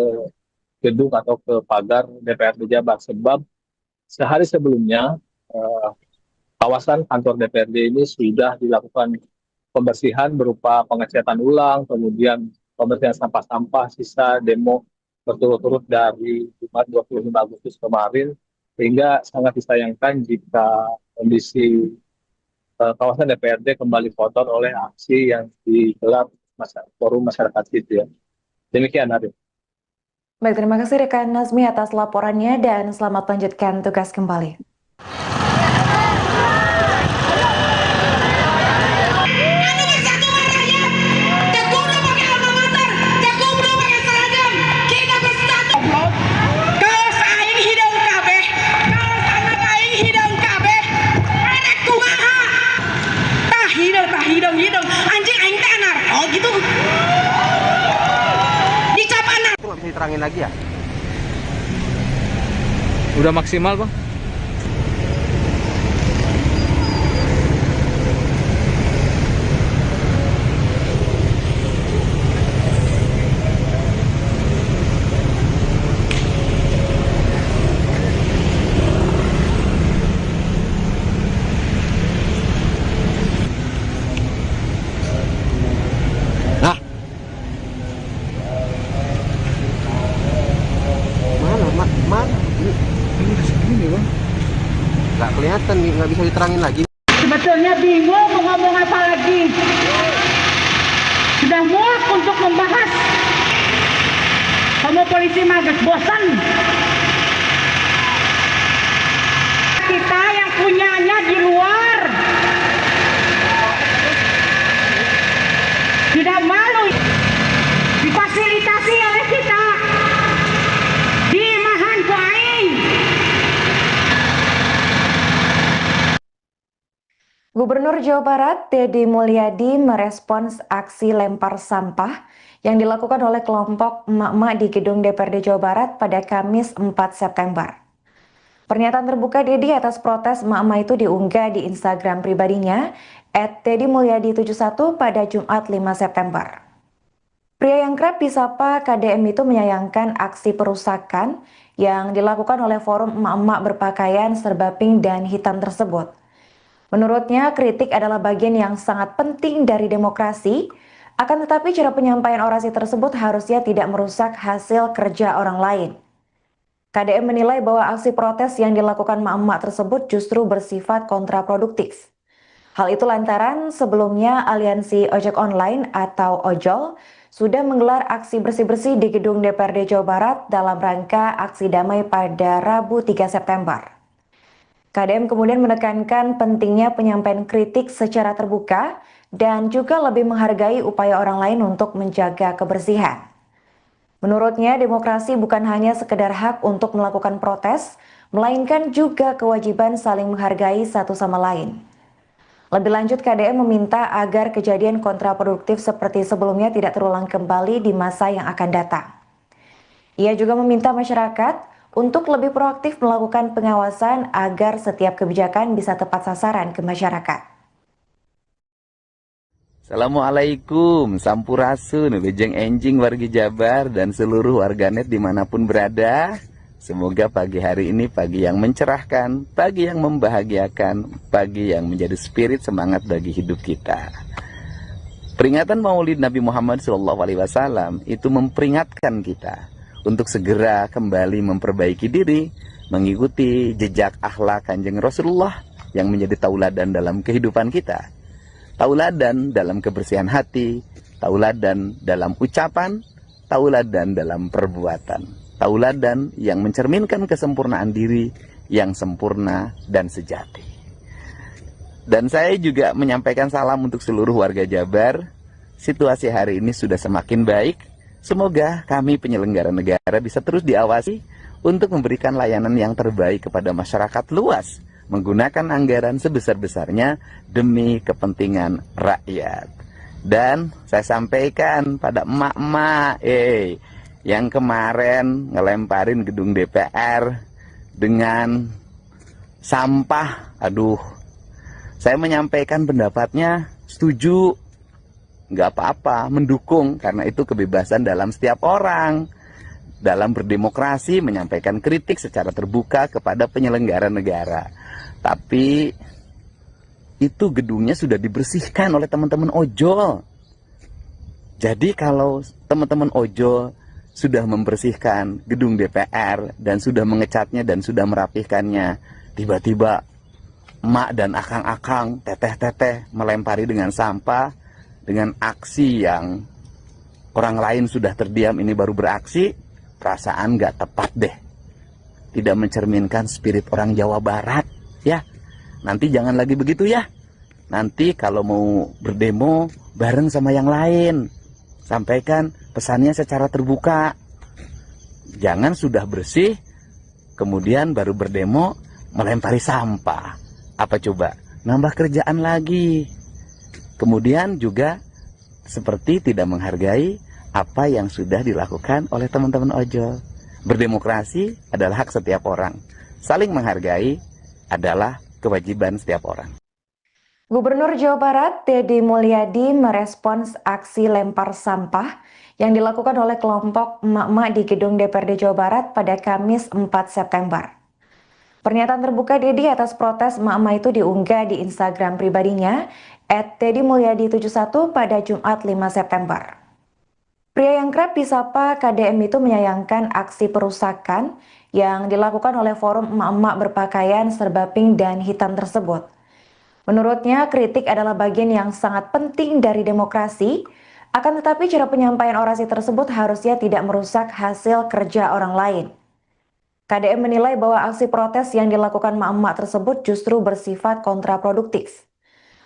Speaker 2: gedung atau ke pagar DPRD Jabar, sebab sehari sebelumnya kawasan kantor DPRD ini sudah dilakukan pembersihan berupa pengecatan ulang, kemudian pembersihan sampah-sampah sisa demo berturut-turut dari Jumat 25 Agustus kemarin, sehingga sangat disayangkan jika kondisi kawasan DPRD kembali kotor oleh aksi yang digelar forum masyarakat sipil. Demikian, Arif.
Speaker 1: Baik, terima kasih rekan Nazmi atas laporannya dan selamat lanjutkan tugas kembali.
Speaker 3: Diterangin lagi ya?
Speaker 4: Udah maksimal, Bang?
Speaker 3: Nggak kelihatan, nggak bisa diterangin lagi.
Speaker 5: Sebetulnya bingung mau ngomong apa lagi. Sudah muak untuk membahas. Kamu polisi magas bosan. Kita yang punyanya di luar. Tidak malu difasilitasi oleh kita. Di Mahan Kuaing.
Speaker 1: Gubernur Jawa Barat, Deddy Mulyadi, merespons aksi lempar sampah yang dilakukan oleh kelompok emak-emak di gedung DPRD Jawa Barat pada Kamis 4 September. Pernyataan terbuka Deddy atas protes emak-emak itu diunggah di Instagram pribadinya @deddymulyadi71 pada Jumat 5 September. Pria yang kerap disapa KDM itu menyayangkan aksi perusakan yang dilakukan oleh forum emak-emak berpakaian serba pink dan hitam tersebut. Menurutnya, kritik adalah bagian yang sangat penting dari demokrasi, akan tetapi cara penyampaian orasi tersebut harusnya tidak merusak hasil kerja orang lain. KDM menilai bahwa aksi protes yang dilakukan emak-emak tersebut justru bersifat kontraproduktif. Hal itu lantaran sebelumnya Aliansi Ojek Online atau Ojol sudah menggelar aksi bersih-bersih di gedung DPRD Jawa Barat dalam rangka aksi damai pada Rabu 3 September. KDM kemudian menekankan pentingnya penyampaian kritik secara terbuka dan juga lebih menghargai upaya orang lain untuk menjaga kebersihan. Menurutnya, demokrasi bukan hanya sekedar hak untuk melakukan protes, melainkan juga kewajiban saling menghargai satu sama lain. Lebih lanjut, KDM meminta agar kejadian kontraproduktif seperti sebelumnya tidak terulang kembali di masa yang akan datang. Ia juga meminta masyarakat untuk lebih proaktif melakukan pengawasan agar setiap kebijakan bisa tepat sasaran ke masyarakat.
Speaker 6: Assalamualaikum, sampurasun, bejeng enjing wargi Jabar dan seluruh warganet dimanapun berada. Semoga pagi hari ini pagi yang mencerahkan, pagi yang membahagiakan, pagi yang menjadi spirit semangat bagi hidup kita. Peringatan Maulid Nabi Muhammad SAW itu memperingatkan kita untuk segera kembali memperbaiki diri, mengikuti jejak akhlak Kanjeng Rasulullah yang menjadi tauladan dalam kehidupan kita. Tauladan dalam kebersihan hati, tauladan dalam ucapan, tauladan dalam perbuatan. Tauladan yang mencerminkan kesempurnaan diri yang sempurna dan sejati. Dan saya juga menyampaikan salam untuk seluruh warga Jabar. Situasi hari ini sudah semakin baik. Semoga kami penyelenggara negara bisa terus diawasi untuk memberikan layanan yang terbaik kepada masyarakat luas, menggunakan anggaran sebesar-besarnya demi kepentingan rakyat. Dan saya sampaikan pada emak-emak, yang kemarin ngelemparin gedung DPR dengan sampah, aduh, saya menyampaikan pendapatnya, setuju, nggak apa-apa, mendukung, karena itu kebebasan dalam setiap orang. Dalam berdemokrasi, menyampaikan kritik secara terbuka kepada penyelenggara negara. Tapi, itu gedungnya sudah dibersihkan oleh teman-teman ojol. Jadi kalau teman-teman ojol sudah membersihkan gedung DPR dan sudah mengecatnya dan sudah merapihkannya, tiba-tiba emak dan akang-akang, teteh-teteh melempari dengan sampah, dengan aksi yang orang lain sudah terdiam, ini baru beraksi, perasaan gak tepat deh. Tidak mencerminkan spirit orang Jawa Barat, ya. Nanti jangan lagi begitu ya. Nanti kalau mau berdemo bareng sama yang lain, sampaikan pesannya secara terbuka. Jangan sudah bersih, kemudian baru berdemo melempari sampah. Apa coba? Nambah kerjaan lagi. Kemudian juga seperti tidak menghargai apa yang sudah dilakukan oleh teman-teman ojol. Berdemokrasi adalah hak setiap orang. Saling menghargai adalah kewajiban setiap orang.
Speaker 1: Gubernur Jawa Barat, Deddy Mulyadi, merespons aksi lempar sampah yang dilakukan oleh kelompok emak-emak di gedung DPRD Jawa Barat pada Kamis 4 September. Pernyataan terbuka Deddy atas protes emak-emak itu diunggah di Instagram pribadinya @deddymulyadi71 pada Jumat 5 September. Pria yang kerap disapa KDM itu menyayangkan aksi perusakan yang dilakukan oleh forum emak-emak berpakaian serba pink dan hitam tersebut. Menurutnya, kritik adalah bagian yang sangat penting dari demokrasi, akan tetapi cara penyampaian orasi tersebut harusnya tidak merusak hasil kerja orang lain. KDM menilai bahwa aksi protes yang dilakukan emak-emak tersebut justru bersifat kontraproduktif.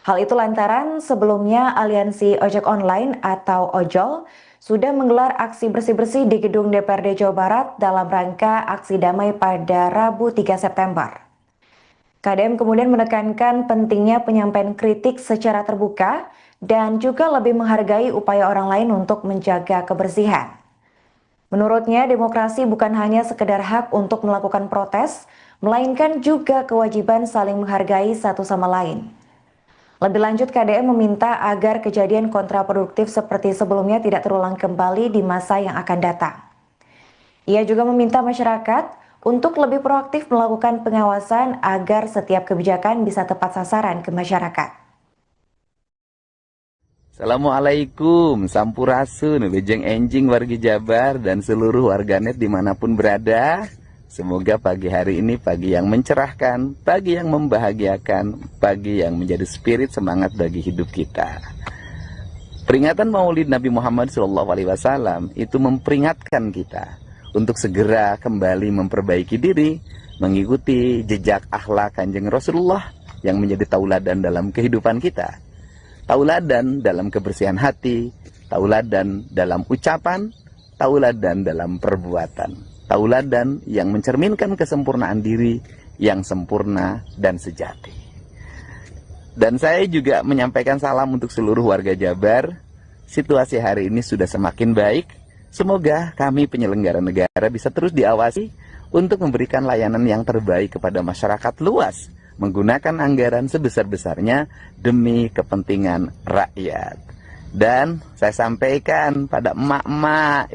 Speaker 1: Hal itu lantaran sebelumnya Aliansi Ojek Online atau Ojol sudah menggelar aksi bersih-bersih di gedung DPRD Jawa Barat dalam rangka aksi damai pada Rabu 3 September. KDM kemudian menekankan pentingnya penyampaian kritik secara terbuka dan juga lebih menghargai upaya orang lain untuk menjaga kebersihan. Menurutnya, demokrasi bukan hanya sekedar hak untuk melakukan protes, melainkan juga kewajiban saling menghargai satu sama lain. Lebih lanjut, KDM meminta agar kejadian kontraproduktif seperti sebelumnya tidak terulang kembali di masa yang akan datang. Ia juga meminta masyarakat untuk lebih proaktif melakukan pengawasan agar setiap kebijakan bisa tepat sasaran ke masyarakat.
Speaker 6: Assalamualaikum, sampurasun, bejeng enjing wargi Jabar dan seluruh warganet dimanapun berada. Semoga pagi hari ini pagi yang mencerahkan, pagi yang membahagiakan, pagi yang menjadi spirit semangat bagi hidup kita. Peringatan Maulid Nabi Muhammad SAW itu memperingatkan kita untuk segera kembali memperbaiki diri, mengikuti jejak akhlak Kanjeng Rasulullah yang menjadi tauladan dalam kehidupan kita. Tauladan dalam kebersihan hati, tauladan dalam ucapan, tauladan dalam perbuatan. Tauladan yang mencerminkan kesempurnaan diri yang sempurna dan sejati. Dan saya juga menyampaikan salam untuk seluruh warga Jabar. Situasi hari ini sudah semakin baik. Semoga kami penyelenggara negara bisa terus diawasi untuk memberikan layanan yang terbaik kepada masyarakat luas, menggunakan anggaran sebesar-besarnya demi kepentingan rakyat. Dan saya sampaikan pada emak-emak,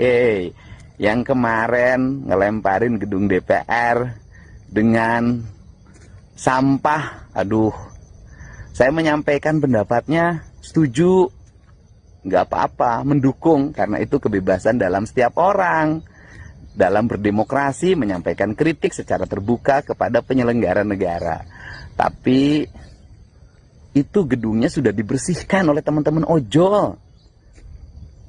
Speaker 6: yang kemarin ngelemparin gedung DPR dengan sampah. Aduh, saya menyampaikan pendapatnya setuju, nggak apa-apa, mendukung, karena itu kebebasan dalam setiap orang dalam berdemokrasi menyampaikan kritik secara terbuka kepada penyelenggara negara. Tapi itu gedungnya sudah dibersihkan oleh teman-teman ojol.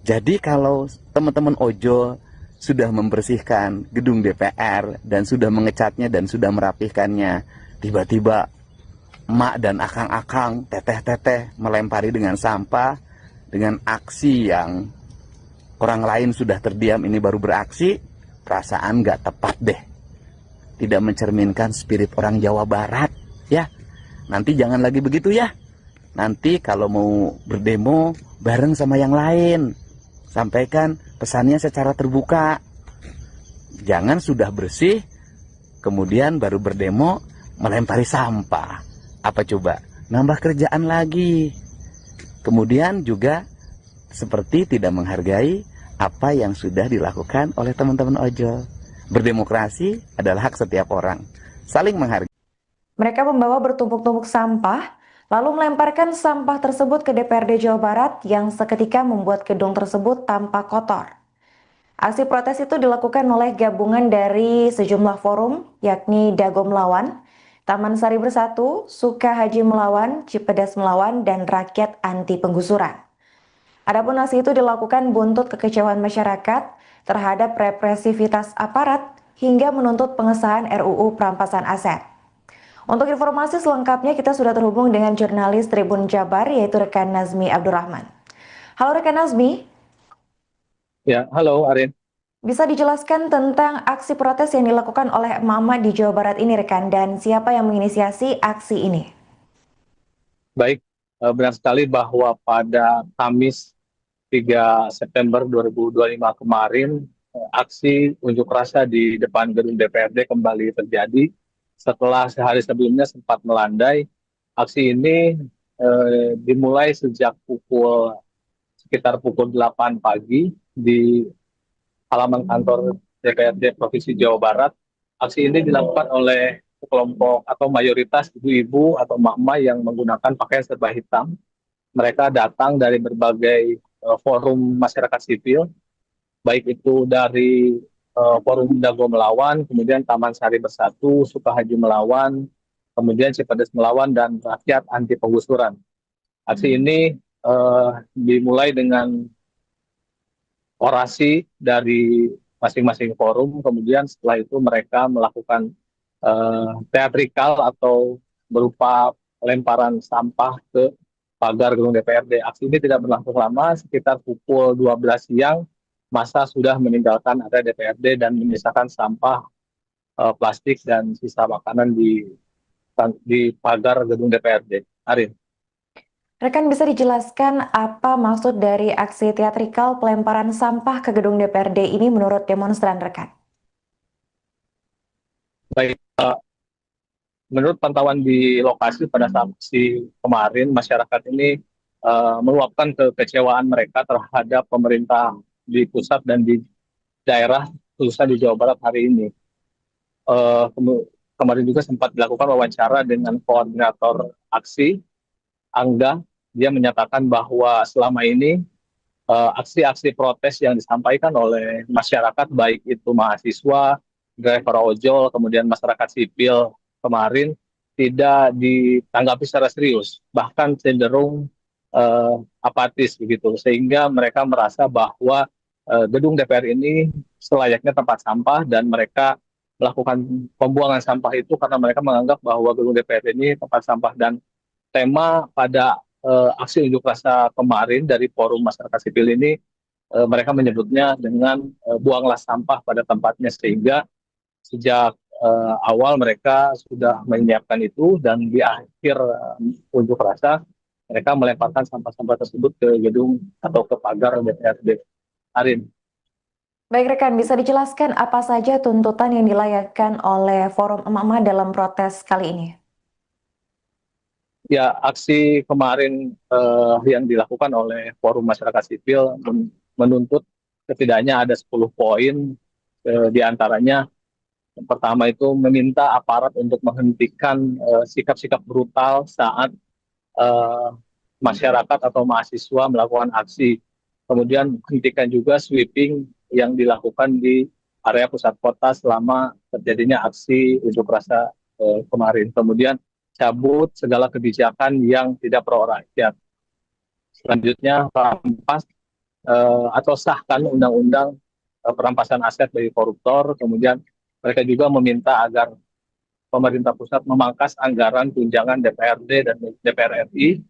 Speaker 6: Jadi kalau teman-teman ojol sudah membersihkan gedung DPR dan sudah mengecatnya dan sudah merapihkannya, tiba-tiba emak dan akang-akang, teteh-teteh melempari dengan sampah, dengan aksi yang orang lain sudah terdiam, ini baru beraksi, perasaan nggak tepat deh. Tidak mencerminkan spirit orang Jawa Barat, ya. Nanti jangan lagi begitu ya. Nanti kalau mau berdemo bareng sama yang lain, sampaikan pesannya secara terbuka. Jangan sudah bersih, kemudian baru berdemo melempari sampah. Apa coba? Nambah kerjaan lagi. Kemudian juga seperti tidak menghargai apa yang sudah dilakukan oleh teman-teman ojol. Berdemokrasi adalah hak setiap orang. Saling menghargai.
Speaker 1: Mereka membawa bertumpuk-tumpuk sampah, lalu melemparkan sampah tersebut ke DPRD Jawa Barat yang seketika membuat gedung tersebut tampak kotor. Aksi protes itu dilakukan oleh gabungan dari sejumlah forum, yakni Dago Melawan, Taman Sari Bersatu, Suka Haji Melawan, Cipedas Melawan, dan Rakyat Anti Penggusuran. Adapun aksi itu dilakukan buntut kekecewaan masyarakat terhadap represivitas aparat hingga menuntut pengesahan RUU Perampasan Aset. Untuk informasi selengkapnya kita sudah terhubung dengan jurnalis Tribun Jabar yaitu rekan Nazmi Abdurrahman. Halo rekan Nazmi.
Speaker 2: Ya, halo Arin.
Speaker 1: Bisa dijelaskan tentang aksi protes yang dilakukan oleh emak-emak di Jawa Barat ini rekan, dan siapa yang menginisiasi aksi ini?
Speaker 2: Baik, benar sekali bahwa pada Kamis 3 September 2025 kemarin, aksi unjuk rasa di depan gedung DPRD kembali terjadi setelah sehari sebelumnya sempat melandai. Aksi ini dimulai sejak sekitar pukul 8 pagi di halaman kantor DPRD Provinsi Jawa Barat. Aksi ini dilakukan oleh kelompok atau mayoritas ibu-ibu atau emak-emak yang menggunakan pakaian serba hitam. Mereka datang dari berbagai forum masyarakat sipil, baik itu dari Forum Dago Melawan, kemudian Taman Sari Bersatu, Sukahaji Melawan, kemudian Cipedes Melawan, dan Rakyat Anti Penggusuran. Aksi ini dimulai dengan orasi dari masing-masing forum, kemudian setelah itu mereka melakukan teatrikal atau berupa lemparan sampah ke pagar gedung DPRD. Aksi ini tidak berlangsung lama, sekitar pukul 12 siang, massa sudah meninggalkan area DPRD dan menyisakan sampah plastik dan sisa makanan di pagar gedung DPRD. Arin.
Speaker 1: Rekan, bisa dijelaskan apa maksud dari aksi teatrikal pelemparan sampah ke gedung DPRD ini menurut demonstran rekan?
Speaker 2: Baik, menurut pantauan di lokasi pada saat aksi kemarin, masyarakat ini meluapkan kekecewaan mereka terhadap pemerintah di pusat dan di daerah, khususnya di Jawa Barat hari ini. Kemarin juga sempat dilakukan wawancara dengan koordinator aksi, Angga. Dia menyatakan bahwa selama ini aksi-aksi protes yang disampaikan oleh masyarakat, baik itu mahasiswa, driver ojol, kemudian masyarakat sipil kemarin, tidak ditanggapi secara serius, bahkan cenderung apatis begitu, sehingga mereka merasa bahwa gedung DPR ini selayaknya tempat sampah dan mereka melakukan pembuangan sampah itu karena mereka menganggap bahwa gedung DPR ini tempat sampah. Dan tema pada aksi unjuk rasa kemarin dari forum masyarakat sipil ini, mereka menyebutnya dengan buanglah sampah pada tempatnya, sehingga sejak awal mereka sudah menyiapkan itu dan di akhir unjuk rasa mereka melemparkan sampah-sampah tersebut ke gedung atau ke pagar DPRD. Arin.
Speaker 1: Baik rekan, bisa dijelaskan apa saja tuntutan yang dilayangkan oleh forum emak-emak dalam protes kali ini?
Speaker 2: Ya, aksi kemarin yang dilakukan oleh Forum Masyarakat Sipil menuntut setidaknya ada 10 poin, di antaranya yang pertama itu meminta aparat untuk menghentikan sikap-sikap brutal saat eh, masyarakat atau mahasiswa melakukan aksi. Kemudian hentikan juga sweeping yang dilakukan di area pusat kota selama terjadinya aksi unjuk rasa kemarin. Kemudian cabut segala kebijakan yang tidak pro rakyat. Selanjutnya rampas atau sahkan undang-undang perampasan aset bagi koruptor. Kemudian mereka juga meminta agar pemerintah pusat memangkas anggaran tunjangan DPRD dan DPR RI.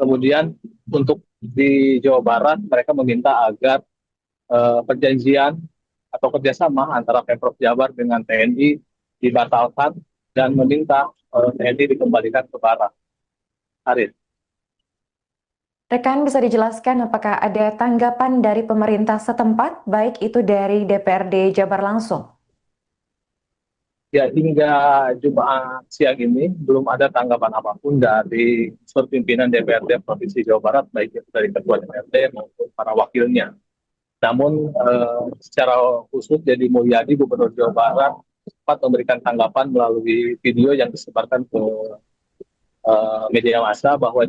Speaker 2: Kemudian untuk di Jawa Barat mereka meminta agar perjanjian atau kerjasama antara Pemprov Jabar dengan TNI dibatalkan dan meminta TNI dikembalikan ke Barat. Arif.
Speaker 1: Rekan bisa dijelaskan apakah ada tanggapan dari pemerintah setempat, baik itu dari DPRD Jabar langsung?
Speaker 2: Ya, hingga Jumat siang ini belum ada tanggapan apapun dari unsur pimpinan DPRD Provinsi Jawa Barat, baik itu dari Ketua DPRD maupun para wakilnya. Namun secara khusus Deddy Mulyadi, Gubernur Jawa Barat, sempat memberikan tanggapan melalui video yang disebarkan ke media massa bahwa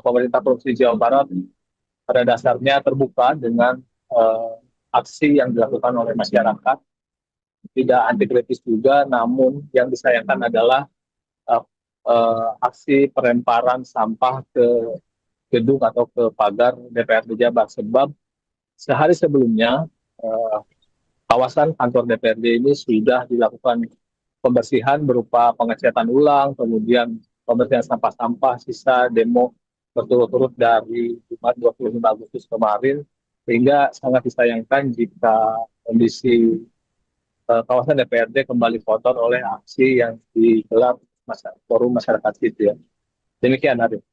Speaker 2: pemerintah Provinsi Jawa Barat pada dasarnya terbuka dengan aksi yang dilakukan oleh masyarakat, tidak anti kritis juga, namun yang disayangkan adalah aksi pelemparan sampah ke gedung atau ke pagar DPRD Jabar, sebab sehari sebelumnya kawasan kantor DPRD ini sudah dilakukan pembersihan berupa pengecatan ulang, kemudian pembersihan sampah-sampah sisa demo berturut-turut dari Jumat 25 Agustus kemarin, sehingga sangat disayangkan jika kondisi kawasan DPRD kembali kotor oleh aksi yang digelar forum masyarakat sipil. Demikian, Arif.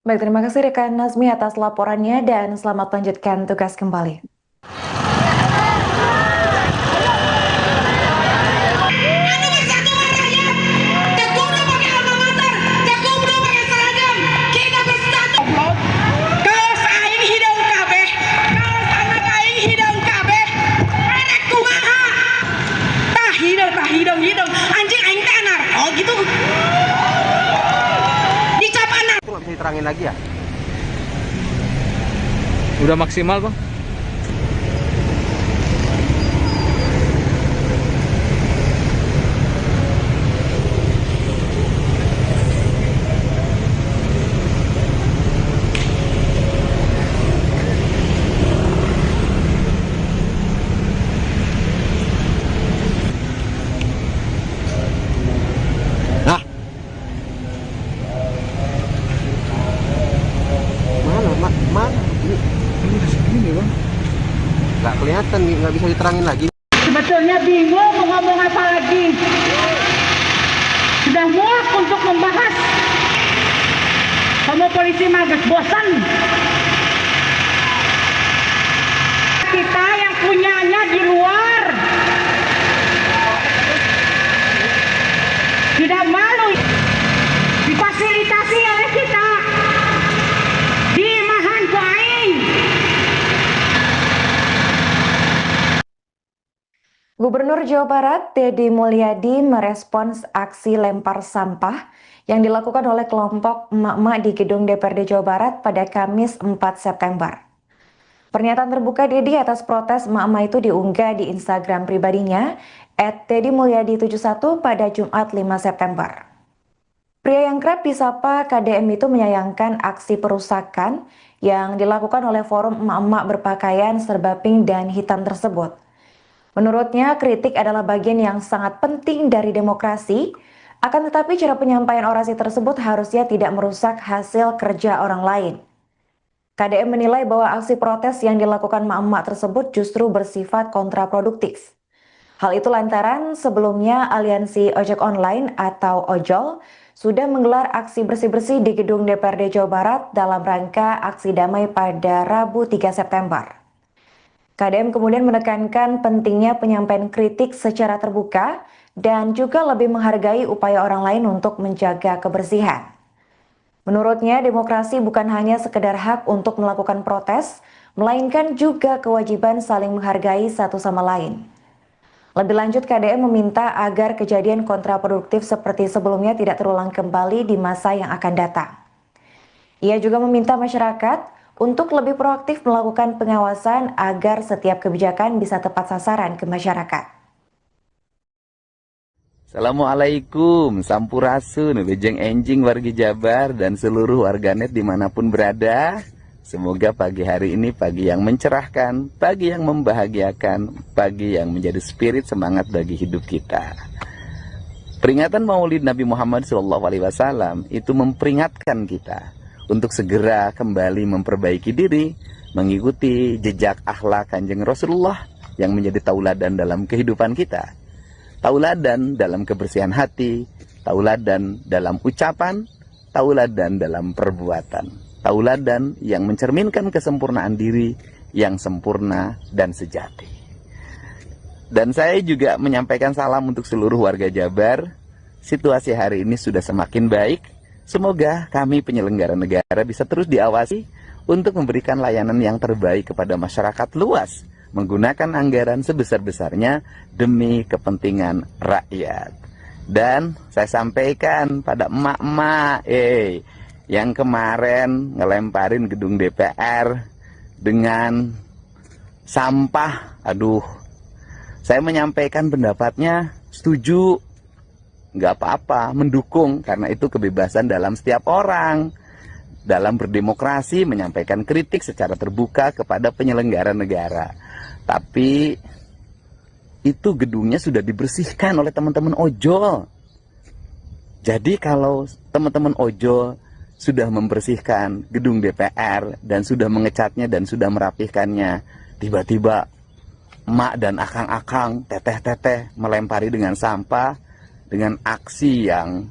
Speaker 1: Baik, terima kasih rekan Nazmi atas laporannya dan selamat lanjutkan tugas kembali.
Speaker 3: Diterangin lagi ya?
Speaker 4: Udah maksimal, Bang?
Speaker 3: Nggak kelihatan, nggak bisa diterangin lagi.
Speaker 5: Sebetulnya bingung mau ngomong apa lagi. Sudah muak untuk membahas. Kamu polisi magas bosan. Kita yang punyanya di luar. Tidak malu difasilitasi oleh kita. Di mahan ku aing.
Speaker 1: Gubernur Jawa Barat, Deddy Mulyadi, merespons aksi lempar sampah yang dilakukan oleh kelompok emak-emak di gedung DPRD Jawa Barat pada Kamis 4 September. Pernyataan terbuka Deddy atas protes emak-emak itu diunggah di Instagram pribadinya @deddymulyadi71 pada Jumat 5 September. Pria yang kerap disapa KDM itu menyayangkan aksi perusakan yang dilakukan oleh forum emak-emak berpakaian serba pink dan hitam tersebut. Menurutnya, kritik adalah bagian yang sangat penting dari demokrasi, akan tetapi cara penyampaian orasi tersebut harusnya tidak merusak hasil kerja orang lain. KDM menilai bahwa aksi protes yang dilakukan emak-emak tersebut justru bersifat kontraproduktif. Hal itu lantaran sebelumnya Aliansi Ojek Online atau Ojol sudah menggelar aksi bersih-bersih di gedung DPRD Jawa Barat dalam rangka aksi damai pada Rabu 3 September. KDM kemudian menekankan pentingnya penyampaian kritik secara terbuka dan juga lebih menghargai upaya orang lain untuk menjaga kebersihan. Menurutnya, demokrasi bukan hanya sekedar hak untuk melakukan protes, melainkan juga kewajiban saling menghargai satu sama lain. Lebih lanjut, KDM meminta agar kejadian kontraproduktif seperti sebelumnya tidak terulang kembali di masa yang akan datang. Ia juga meminta masyarakat untuk lebih proaktif melakukan pengawasan agar setiap kebijakan bisa tepat sasaran ke masyarakat.
Speaker 6: Assalamualaikum, sampurasun, bejeng enjing wargi Jabar dan seluruh warganet dimanapun berada. Semoga pagi hari ini pagi yang mencerahkan, pagi yang membahagiakan, pagi yang menjadi spirit semangat bagi hidup kita. Peringatan Maulid Nabi Muhammad SAW itu memperingatkan kita untuk segera kembali memperbaiki diri, mengikuti jejak akhlak Kanjeng Rasulullah yang menjadi tauladan dalam kehidupan kita. Tauladan dalam kebersihan hati, tauladan dalam ucapan, tauladan dalam perbuatan. Tauladan yang mencerminkan kesempurnaan diri yang sempurna dan sejati. Dan saya juga menyampaikan salam untuk seluruh warga Jabar. Situasi hari ini sudah semakin baik. Semoga kami penyelenggara negara bisa terus diawasi untuk memberikan layanan yang terbaik kepada masyarakat luas, menggunakan anggaran sebesar-besarnya demi kepentingan rakyat. Dan saya sampaikan pada emak-emak, yang kemarin ngelemparin gedung DPR dengan sampah, saya menyampaikan pendapatnya setuju, nggak apa-apa, mendukung, karena itu kebebasan dalam setiap orang dalam berdemokrasi menyampaikan kritik secara terbuka kepada penyelenggara negara. Tapi itu gedungnya sudah dibersihkan oleh teman-teman ojol. Jadi kalau teman-teman ojol sudah membersihkan gedung DPR dan sudah mengecatnya dan sudah merapihkannya, tiba-tiba emak dan akang-akang, teteh-teteh melempari dengan sampah, dengan aksi yang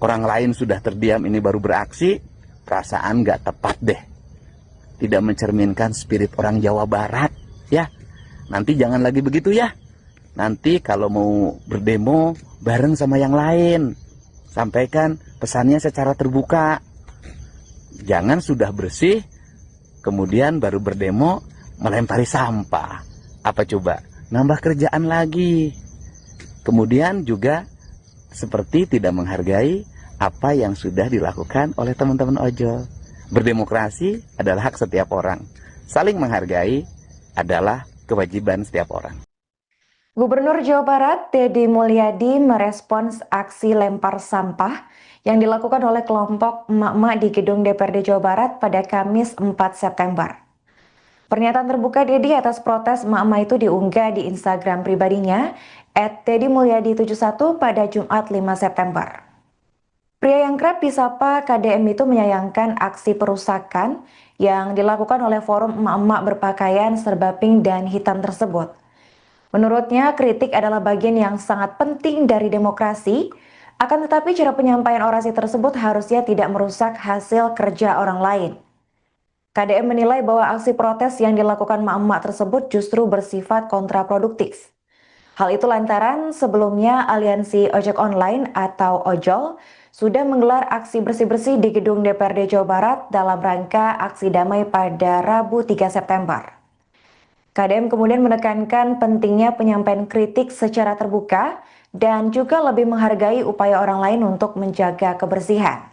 Speaker 6: orang lain sudah terdiam, ini baru beraksi, perasaan gak tepat deh. Tidak mencerminkan spirit orang Jawa Barat, ya. Nanti jangan lagi begitu ya. Nanti kalau mau berdemo bareng sama yang lain, sampaikan pesannya secara terbuka. Jangan sudah bersih, kemudian baru berdemo melempari sampah. Apa coba? Nambah kerjaan lagi. Kemudian juga seperti tidak menghargai apa yang sudah dilakukan oleh teman-teman ojol. Berdemokrasi adalah hak setiap orang. Saling menghargai adalah kewajiban setiap orang.
Speaker 1: Gubernur Jawa Barat, Deddy Mulyadi, merespons aksi lempar sampah yang dilakukan oleh kelompok emak-emak di gedung DPRD Jawa Barat pada Kamis 4 September. Pernyataan terbuka Deddy atas protes emak-emak itu diunggah di Instagram pribadinya @deddymulyadi71 pada Jumat 5 September. Pria yang kerap disapa KDM itu menyayangkan aksi perusakan yang dilakukan oleh forum emak-emak berpakaian serba pink dan hitam tersebut. Menurutnya, kritik adalah bagian yang sangat penting dari demokrasi, akan tetapi cara penyampaian orasi tersebut harusnya tidak merusak hasil kerja orang lain. KDM menilai bahwa aksi protes yang dilakukan emak-emak tersebut justru bersifat kontraproduktif. Hal itu lantaran sebelumnya Aliansi Ojek Online atau Ojol sudah menggelar aksi bersih-bersih di gedung DPRD Jawa Barat dalam rangka aksi damai pada Rabu 3 September. KDM kemudian menekankan pentingnya penyampaian kritik secara terbuka dan juga lebih menghargai upaya orang lain untuk menjaga kebersihan.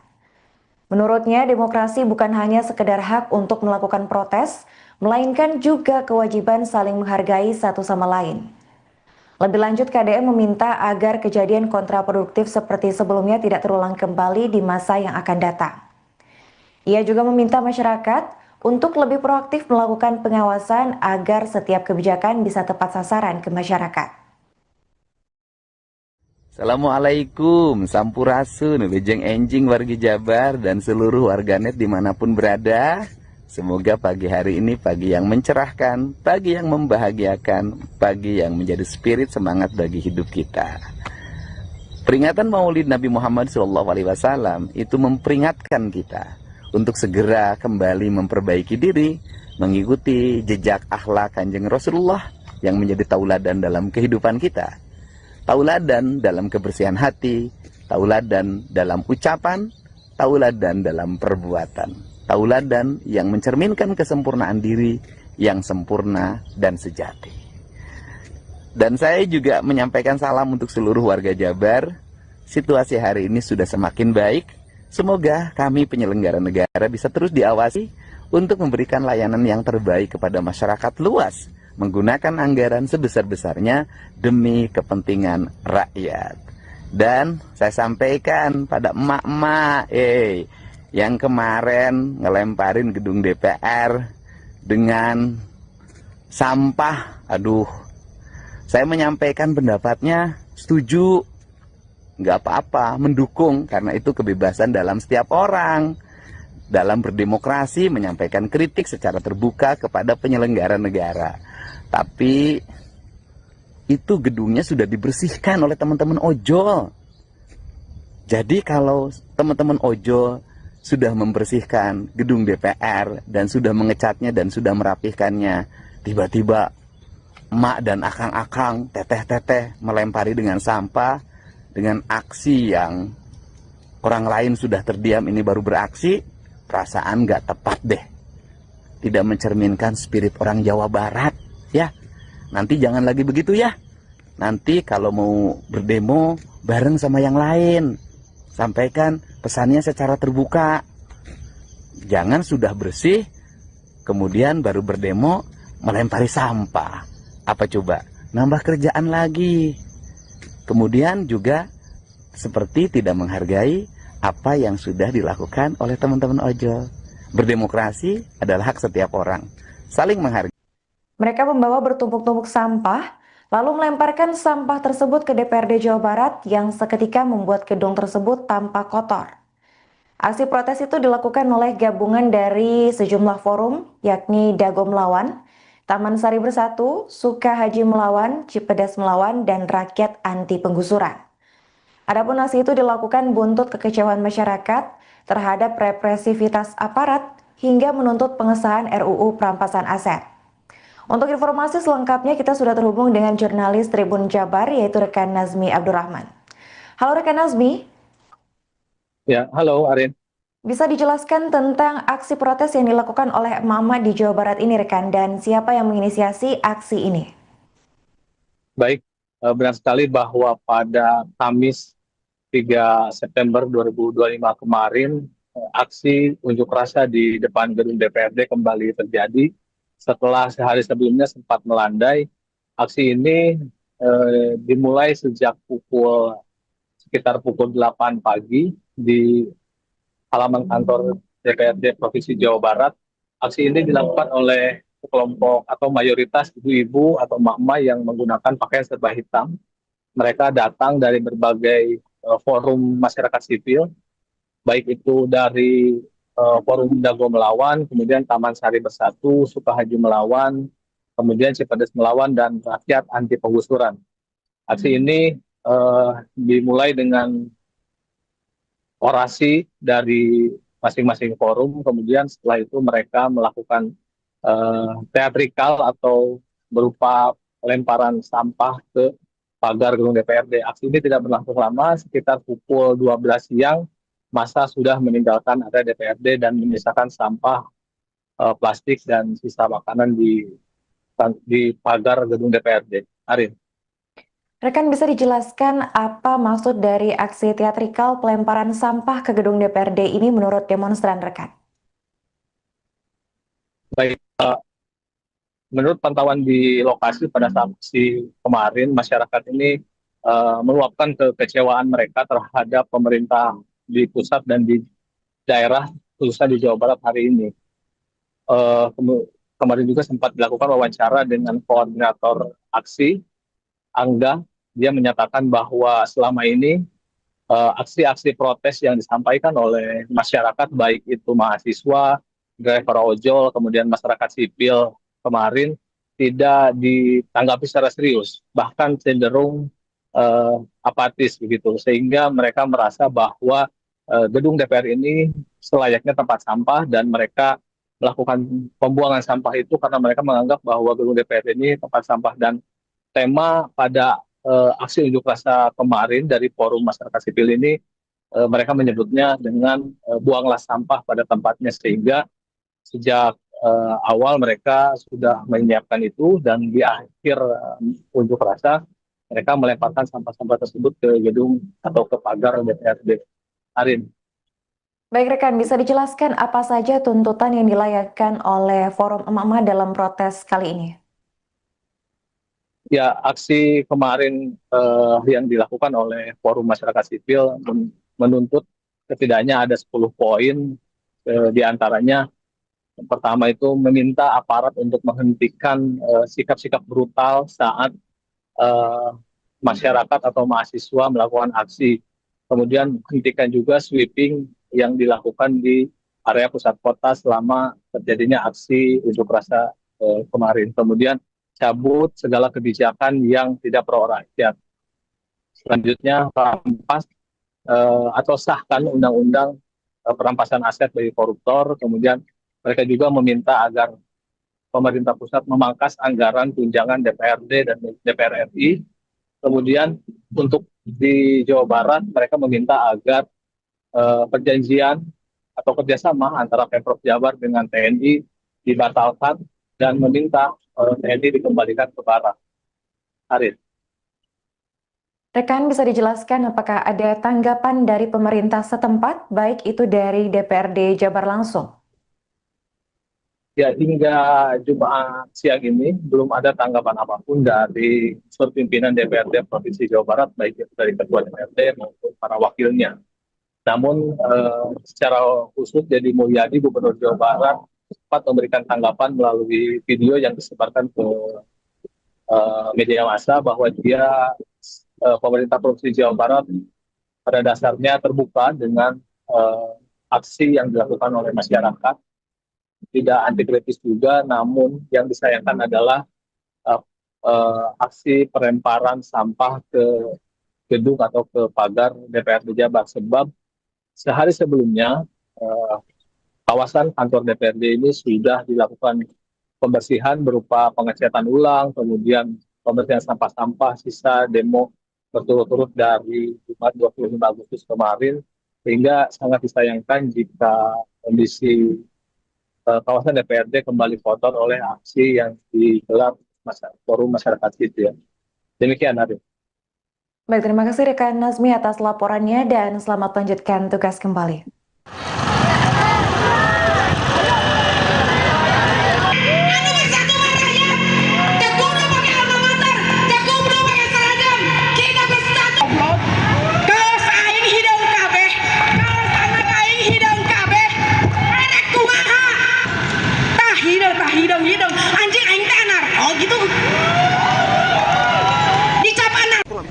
Speaker 1: Menurutnya, demokrasi bukan hanya sekedar hak untuk melakukan protes, melainkan juga kewajiban saling menghargai satu sama lain. Lebih lanjut, KDM meminta agar kejadian kontraproduktif seperti sebelumnya tidak terulang kembali di masa yang akan datang. Ia juga meminta masyarakat untuk lebih proaktif melakukan pengawasan agar setiap kebijakan bisa tepat sasaran ke masyarakat.
Speaker 6: Assalamualaikum, sampurasun, bejeng enjing wargi Jabar dan seluruh warganet dimanapun berada. Semoga pagi hari ini pagi yang mencerahkan, pagi yang membahagiakan, pagi yang menjadi spirit semangat bagi hidup kita. Peringatan Maulid Nabi Muhammad SAW itu memperingatkan kita untuk segera kembali memperbaiki diri, mengikuti jejak akhlak Kanjeng Rasulullah yang menjadi tauladan dalam kehidupan kita. Tauladan dalam kebersihan hati, tauladan dalam ucapan, tauladan dalam perbuatan. tauladan yang mencerminkan kesempurnaan diri yang sempurna dan sejati. Dan saya juga menyampaikan salam untuk seluruh warga Jabar. Situasi hari ini sudah semakin baik. Semoga kami penyelenggara negara bisa terus diawasi untuk memberikan layanan yang terbaik kepada masyarakat luas, menggunakan anggaran sebesar-besarnya demi kepentingan rakyat. Dan saya sampaikan pada emak-emak, yang kemarin ngelemparin gedung DPR dengan sampah, saya menyampaikan pendapatnya, setuju, nggak apa-apa, mendukung, karena itu kebebasan dalam setiap orang. Dalam berdemokrasi menyampaikan kritik secara terbuka kepada penyelenggara negara. Tapi itu gedungnya sudah dibersihkan oleh teman-teman ojol. Jadi kalau teman-teman ojol sudah membersihkan gedung DPR dan sudah mengecatnya dan sudah merapihkannya, tiba-tiba emak dan akang-akang, teteh-teteh melempari dengan sampah, dengan aksi yang orang lain sudah terdiam, ini baru beraksi. Perasaan gak tepat deh, tidak mencerminkan spirit orang Jawa Barat ya. Nanti jangan lagi begitu ya. Nanti kalau mau berdemo bareng sama yang lain, sampaikan pesannya secara terbuka. Jangan sudah bersih kemudian baru berdemo melempari sampah. Apa coba? Nambah kerjaan lagi. Kemudian juga seperti tidak menghargai apa yang sudah dilakukan oleh teman-teman ojol. Berdemokrasi adalah hak setiap orang. Saling menghargai.
Speaker 1: Mereka membawa bertumpuk-tumpuk sampah, lalu melemparkan sampah tersebut ke DPRD Jawa Barat yang seketika membuat gedung tersebut tampak kotor. Aksi protes itu dilakukan oleh gabungan dari sejumlah forum, yakni Dago Melawan, Taman Sari Bersatu, Suka Haji Melawan, Cipedes Melawan, dan Rakyat Anti Penggusuran. Adapun aksi itu dilakukan buntut kekecewaan masyarakat terhadap represivitas aparat hingga menuntut pengesahan RUU Perampasan Aset. Untuk informasi selengkapnya kita sudah terhubung dengan jurnalis Tribun Jabar yaitu rekan Nazmi Abdurrahman. Halo rekan Nazmi.
Speaker 2: Ya, halo Arin.
Speaker 1: Bisa dijelaskan tentang aksi protes yang dilakukan oleh emak-emak di Jawa Barat ini rekan, dan siapa yang menginisiasi aksi ini?
Speaker 2: Baik, benar sekali bahwa pada Kamis 3 September 2025 kemarin, aksi unjuk rasa di depan gedung DPRD kembali terjadi setelah sehari sebelumnya sempat melandai. Aksi ini dimulai sejak sekitar pukul 8 pagi di halaman kantor DPRD Provinsi Jawa Barat. Aksi ini dilakukan oleh kelompok atau mayoritas ibu-ibu atau emak-emak yang menggunakan pakaian serba hitam. Mereka datang dari berbagai forum masyarakat sipil, baik itu dari forum Dago Melawan, kemudian Taman Sari Bersatu, Suka Haji Melawan, kemudian Cipedes Melawan, dan Rakyat Anti Penggusuran. Aksi ini dimulai dengan orasi dari masing-masing forum, kemudian setelah itu mereka melakukan teatrikal atau berupa lemparan sampah ke pagar gedung DPRD. Aksi ini tidak berlangsung lama, sekitar pukul 12 siang, massa sudah meninggalkan area DPRD dan menyisakan sampah plastik dan sisa makanan di pagar gedung DPRD. Arin.
Speaker 1: Rekan, bisa dijelaskan apa maksud dari aksi teatrikal pelemparan sampah ke gedung DPRD ini menurut demonstran rekan?
Speaker 2: Baik, menurut pantauan di lokasi pada saat aksi kemarin, masyarakat ini meluapkan kekecewaan mereka terhadap pemerintah di pusat dan di daerah, khususnya di Jawa Barat hari ini. Kemarin juga sempat dilakukan wawancara dengan koordinator aksi, Angga. Dia menyatakan bahwa selama ini aksi-aksi protes yang disampaikan oleh masyarakat, baik itu mahasiswa, driver ojol, kemudian masyarakat sipil kemarin, tidak ditanggapi secara serius, bahkan cenderung apatis begitu, sehingga mereka merasa bahwa gedung DPR ini selayaknya tempat sampah dan mereka melakukan pembuangan sampah itu karena mereka menganggap bahwa gedung DPR ini tempat sampah. Dan tema pada aksi unjuk rasa kemarin dari forum masyarakat sipil ini mereka menyebutnya dengan buanglah sampah pada tempatnya, sehingga sejak awal mereka sudah menyiapkan itu, dan di akhir unjuk rasa mereka melemparkan sampah-sampah tersebut ke gedung atau ke pagar DPRD. Arin.
Speaker 1: Baik rekan, bisa dijelaskan apa saja tuntutan yang dilayangkan oleh Forum Emak-emak dalam protes kali ini?
Speaker 2: Ya, aksi kemarin yang dilakukan oleh Forum Masyarakat Sipil menuntut setidaknya ada 10 poin, di antaranya yang pertama itu meminta aparat untuk menghentikan sikap-sikap brutal saat eh, masyarakat atau mahasiswa melakukan aksi. Kemudian hentikan juga sweeping yang dilakukan di area pusat kota selama terjadinya aksi unjuk rasa kemarin. Kemudian cabut segala kebijakan yang tidak pro rakyat. Selanjutnya rampas atau sahkan undang-undang perampasan aset bagi koruptor. Kemudian mereka juga meminta agar pemerintah pusat memangkas anggaran tunjangan DPRD dan DPR RI. Kemudian untuk di Jawa Barat mereka meminta agar perjanjian atau kerjasama antara Pemprov Jabar dengan TNI dibatalkan dan meminta TNI dikembalikan ke Barat. Arif.
Speaker 1: Rekan, bisa dijelaskan apakah ada tanggapan dari pemerintah setempat, baik itu dari DPRD Jabar langsung?
Speaker 2: Ya, hingga Jumat siang ini belum ada tanggapan apapun dari unsur pimpinan DPRD Provinsi Jawa Barat, baik itu dari Ketua DPRD maupun para wakilnya. Namun secara khusus Deddy Mulyadi, Gubernur Jawa Barat, sempat memberikan tanggapan melalui video yang disebarkan ke media massa bahwa pemerintah Provinsi Jawa Barat pada dasarnya terbuka dengan aksi yang dilakukan oleh masyarakat, tidak anti kritis juga, namun yang disayangkan adalah aksi pelemparan sampah ke gedung atau ke pagar DPRD Jabar, sebab sehari sebelumnya kawasan kantor DPRD ini sudah dilakukan pembersihan berupa pengecatan ulang, kemudian pembersihan sampah-sampah sisa demo berturut-turut dari Jumat 25 Agustus kemarin, sehingga sangat disayangkan jika kondisi kawasan DPRD kembali kotor oleh aksi yang digelar Forum Masyarakat Sipil. Demikian, Arif.
Speaker 1: Baik, terima kasih rekan Nazmi atas laporannya dan selamat lanjutkan tugas kembali.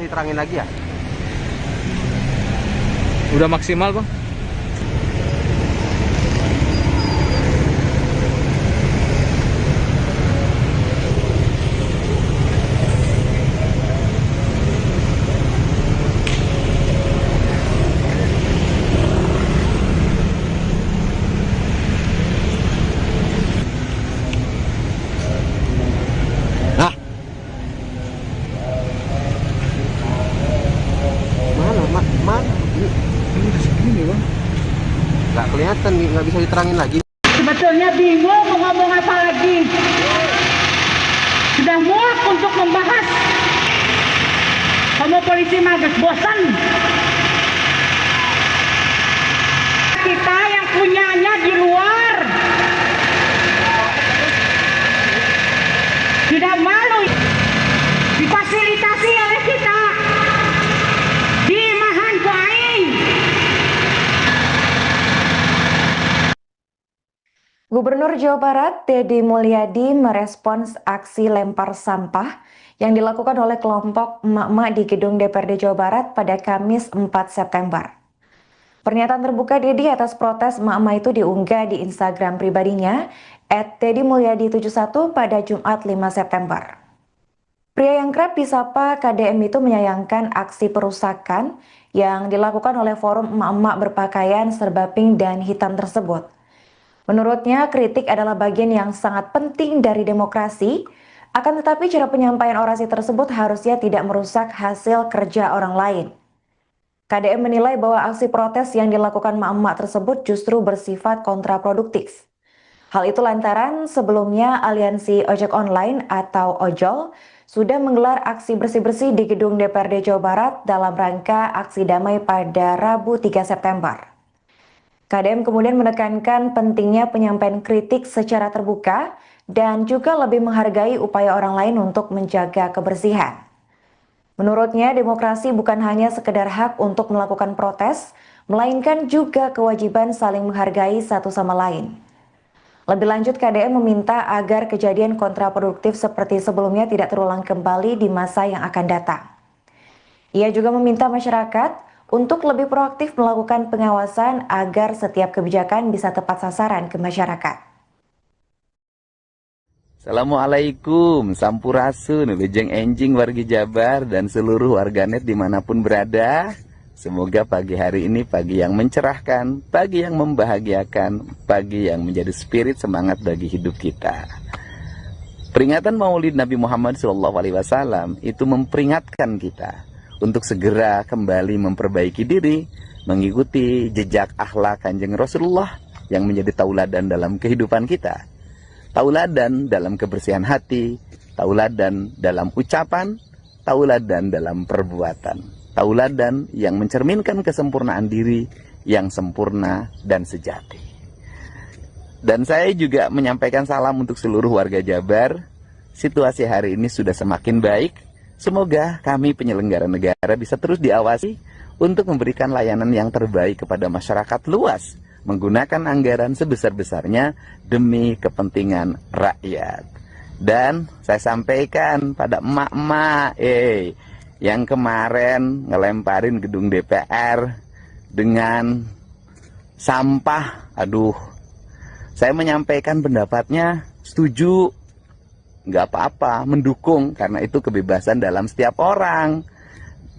Speaker 3: Diterangin lagi ya?
Speaker 4: Udah maksimal, Bang?
Speaker 3: Nggak kelihatan, nggak bisa diterangin lagi.
Speaker 5: Sebetulnya bingung mau ngomong apa lagi. Sudah muak untuk membahas. Kamu polisi magas bosan. Kita yang punyanya di luar. Tidak malu difasilitasi oleh kita. Di Mahan Kuaing.
Speaker 1: Gubernur Jawa Barat, Deddy Mulyadi, merespons aksi lempar sampah yang dilakukan oleh kelompok emak-emak di gedung DPRD Jawa Barat pada Kamis 4 September. Pernyataan terbuka Deddy atas protes emak-emak itu diunggah di Instagram pribadinya @deddymulyadi71 pada Jumat 5 September. Pria yang kerap disapa KDM itu menyayangkan aksi perusakan yang dilakukan oleh forum emak-emak berpakaian serba pink dan hitam tersebut. Menurutnya, kritik adalah bagian yang sangat penting dari demokrasi, akan tetapi cara penyampaian orasi tersebut harusnya tidak merusak hasil kerja orang lain. KDM menilai bahwa aksi protes yang dilakukan emak-emak tersebut justru bersifat kontraproduktif. Hal itu lantaran sebelumnya Aliansi Ojek Online atau Ojol sudah menggelar aksi bersih-bersih di gedung DPRD Jawa Barat dalam rangka aksi damai pada Rabu 3 September. KDM kemudian menekankan pentingnya penyampaian kritik secara terbuka dan juga lebih menghargai upaya orang lain untuk menjaga kebersihan. Menurutnya, demokrasi bukan hanya sekedar hak untuk melakukan protes, melainkan juga kewajiban saling menghargai satu sama lain. Lebih lanjut, KDM meminta agar kejadian kontraproduktif seperti sebelumnya tidak terulang kembali di masa yang akan datang. Ia juga meminta masyarakat untuk lebih proaktif melakukan pengawasan agar setiap kebijakan bisa tepat sasaran ke masyarakat.
Speaker 6: Assalamualaikum, sampurasun, bejeng enjing wargi Jabar dan seluruh warganet dimanapun berada. Semoga pagi hari ini pagi yang mencerahkan, pagi yang membahagiakan, pagi yang menjadi spirit semangat bagi hidup kita. Peringatan Maulid Nabi Muhammad SAW itu memperingatkan kita untuk segera kembali memperbaiki diri, mengikuti jejak akhlak Kanjeng Rasulullah yang menjadi tauladan dalam kehidupan kita. Tauladan dalam kebersihan hati, tauladan dalam ucapan, tauladan dalam perbuatan, tauladan yang mencerminkan kesempurnaan diri yang sempurna dan sejati. Dan saya juga menyampaikan salam untuk seluruh warga Jabar. Situasi hari ini sudah semakin baik. Semoga kami penyelenggara negara bisa terus diawasi untuk memberikan layanan yang terbaik kepada masyarakat luas, menggunakan anggaran sebesar-besarnya demi kepentingan rakyat. Dan saya sampaikan pada emak-emak yang kemarin ngelemparin gedung DPR dengan sampah, saya menyampaikan pendapatnya setuju, nggak apa-apa, mendukung, karena itu kebebasan dalam setiap orang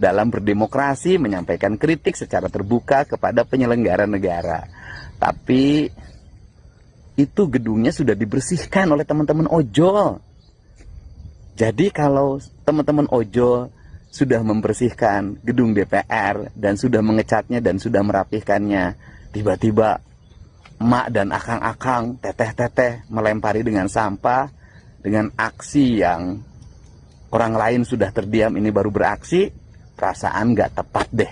Speaker 6: dalam berdemokrasi menyampaikan kritik secara terbuka kepada penyelenggara negara. Tapi itu gedungnya sudah dibersihkan oleh teman-teman ojol. Jadi kalau teman-teman ojol sudah membersihkan gedung DPR dan sudah mengecatnya dan sudah merapihkannya, tiba-tiba emak dan akang-akang, teteh-teteh melempari dengan sampah, dengan aksi yang orang lain sudah terdiam, ini baru beraksi, perasaan gak tepat deh.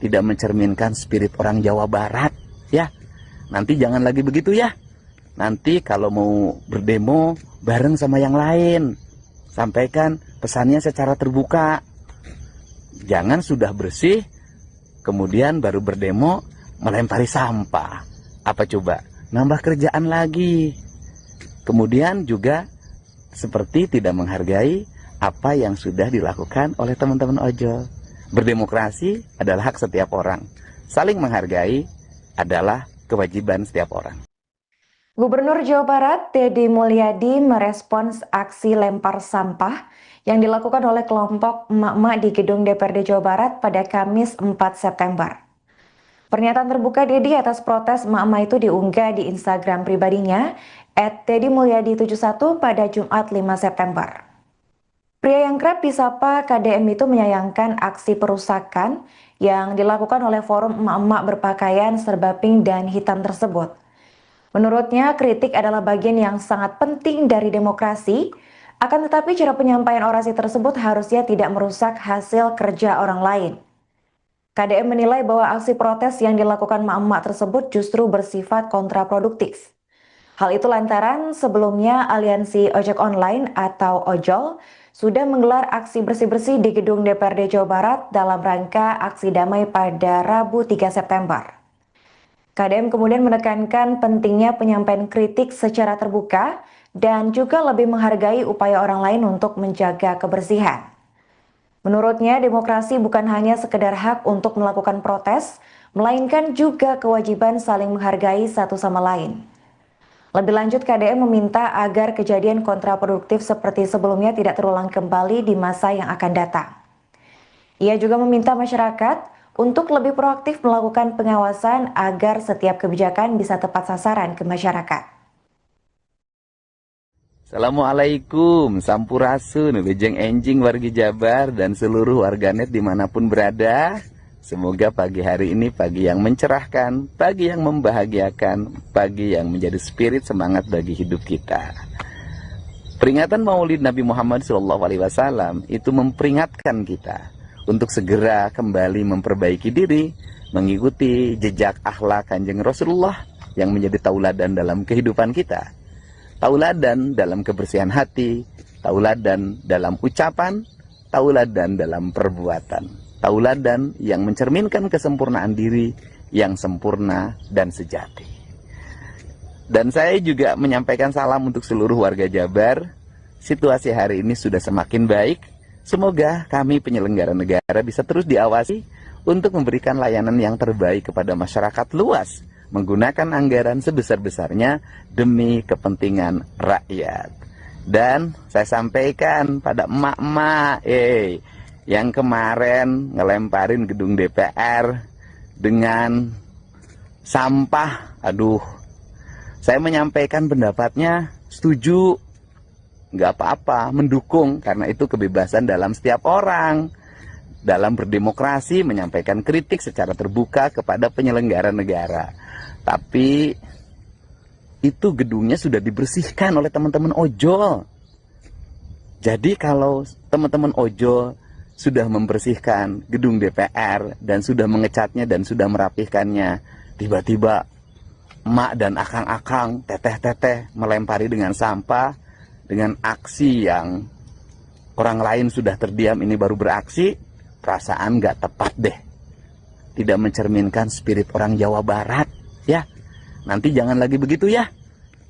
Speaker 6: Tidak mencerminkan spirit orang Jawa Barat. Ya, nanti jangan lagi begitu ya. Nanti kalau mau berdemo bareng sama yang lain, sampaikan pesannya secara terbuka. Jangan sudah bersih, kemudian baru berdemo melempari sampah. Apa coba? Nambah kerjaan lagi. Kemudian juga seperti tidak menghargai apa yang sudah dilakukan oleh teman-teman ojol. Berdemokrasi adalah hak setiap orang. Saling menghargai adalah kewajiban setiap orang.
Speaker 1: Gubernur Jawa Barat, Deddy Mulyadi, merespons aksi lempar sampah yang dilakukan oleh kelompok emak-emak di gedung DPRD Jawa Barat pada Kamis 4 September. Pernyataan terbuka Deddy atas protes emak-emak itu diunggah di Instagram pribadinya @deddymulyadi71 pada Jumat 5 September. Pria yang kerap disapa KDM itu menyayangkan aksi perusakan yang dilakukan oleh forum emak-emak berpakaian serba pink dan hitam tersebut. Menurutnya, kritik adalah bagian yang sangat penting dari demokrasi, akan tetapi cara penyampaian orasi tersebut harusnya tidak merusak hasil kerja orang lain. KDM menilai bahwa aksi protes yang dilakukan emak-emak tersebut justru bersifat kontraproduktif. Hal itu lantaran sebelumnya Aliansi Ojek Online atau Ojol sudah menggelar aksi bersih-bersih di gedung DPRD Jawa Barat dalam rangka aksi damai pada Rabu 3 September. KDM kemudian menekankan pentingnya penyampaian kritik secara terbuka dan juga lebih menghargai upaya orang lain untuk menjaga kebersihan. Menurutnya, demokrasi bukan hanya sekedar hak untuk melakukan protes, melainkan juga kewajiban saling menghargai satu sama lain. Lebih lanjut, KDM meminta agar kejadian kontraproduktif seperti sebelumnya tidak terulang kembali di masa yang akan datang. Ia juga meminta masyarakat untuk lebih proaktif melakukan pengawasan agar setiap kebijakan bisa tepat sasaran ke masyarakat.
Speaker 6: Assalamualaikum, sampurasun, bejeng enjing wargi Jabar dan seluruh warganet dimanapun berada. Semoga pagi hari ini pagi yang mencerahkan, pagi yang membahagiakan, pagi yang menjadi spirit semangat bagi hidup kita. Peringatan Maulid Nabi Muhammad SAW itu memperingatkan kita untuk segera kembali memperbaiki diri, mengikuti jejak akhlak Kanjeng Rasulullah yang menjadi tauladan dalam kehidupan kita. Tauladan dalam kebersihan hati, tauladan dalam ucapan, tauladan dalam perbuatan. Tauladan yang mencerminkan kesempurnaan diri yang sempurna dan sejati. Dan saya juga menyampaikan salam untuk seluruh warga Jabar. Situasi hari ini sudah semakin baik. Semoga kami penyelenggara negara bisa terus diawasi untuk memberikan layanan yang terbaik kepada masyarakat luas, menggunakan anggaran sebesar-besarnya demi kepentingan rakyat. Dan saya sampaikan pada emak-emak, yang kemarin ngelemparin gedung DPR dengan sampah, saya menyampaikan pendapatnya setuju, nggak apa-apa, mendukung, karena itu kebebasan dalam setiap orang dalam berdemokrasi menyampaikan kritik secara terbuka kepada penyelenggara negara. Tapi itu gedungnya sudah dibersihkan oleh teman-teman ojol. Jadi kalau teman-teman ojol sudah membersihkan gedung DPR dan sudah mengecatnya dan sudah merapihkannya, tiba-tiba emak dan akang-akang, teteh-teteh melempari dengan sampah, dengan aksi yang orang lain sudah terdiam, ini baru beraksi, perasaan gak tepat deh. Tidak mencerminkan spirit orang Jawa Barat, ya. Nanti jangan lagi begitu ya.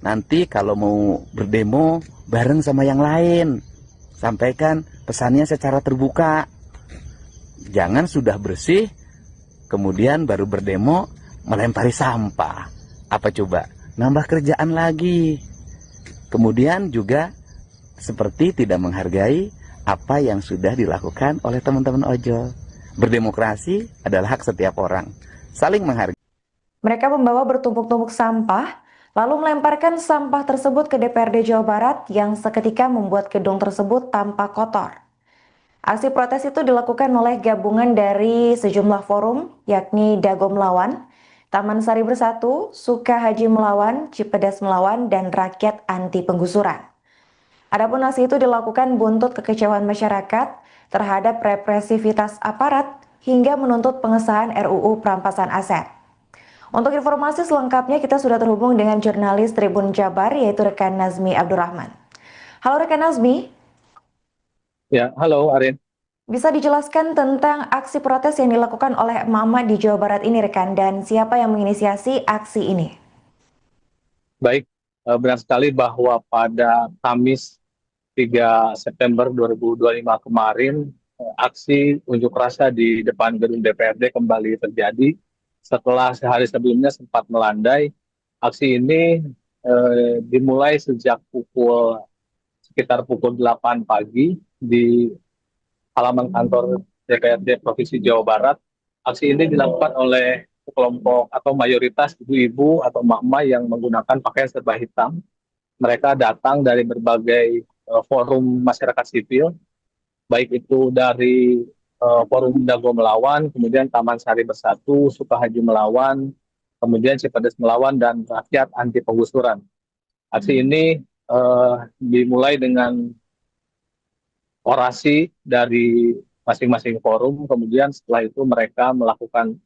Speaker 6: Nanti kalau mau berdemo bareng sama yang lain, sampaikan pesannya secara terbuka. Jangan sudah bersih kemudian baru berdemo melempari sampah. Apa coba? Nambah kerjaan lagi. Kemudian juga seperti tidak menghargai apa yang sudah dilakukan oleh teman-teman ojol. Berdemokrasi adalah hak setiap orang. Saling menghargai.
Speaker 1: Mereka membawa bertumpuk-tumpuk sampah, lalu melemparkan sampah tersebut ke DPRD Jawa Barat yang seketika membuat gedung tersebut tampak kotor. Aksi protes itu dilakukan oleh gabungan dari sejumlah forum, yakni Dago Melawan, Taman Sari Bersatu, Sukahaji Melawan, Cipedas Melawan, dan Rakyat Anti Penggusuran. Adapun aksi itu dilakukan buntut kekecewaan masyarakat terhadap represivitas aparat hingga menuntut pengesahan RUU Perampasan Aset. Untuk informasi selengkapnya kita sudah terhubung dengan jurnalis Tribun Jabar yaitu rekan Nazmi Abdurrahman. Halo rekan Nazmi.
Speaker 2: Ya, halo Arin.
Speaker 1: Bisa dijelaskan tentang aksi protes yang dilakukan oleh emak-emak di Jawa Barat ini rekan, dan siapa yang menginisiasi aksi ini?
Speaker 2: Baik, benar sekali bahwa pada Kamis 3 September 2025 kemarin, aksi unjuk rasa di depan gedung DPRD kembali terjadi. Setelah sehari sebelumnya sempat melandai, aksi ini dimulai sejak sekitar pukul 8 pagi di halaman kantor DPRD Provinsi Jawa Barat. Aksi ini dilakukan oleh kelompok atau mayoritas ibu-ibu atau emak-emak yang menggunakan pakaian serba hitam. Mereka datang dari berbagai forum masyarakat sipil, baik itu dari Forum Dago Melawan, kemudian Taman Sari Bersatu, Sukahaji Melawan, kemudian Cipedas Melawan, dan Rakyat Anti Penggusuran. Aksi ini dimulai dengan orasi dari masing-masing forum, kemudian setelah itu mereka melakukan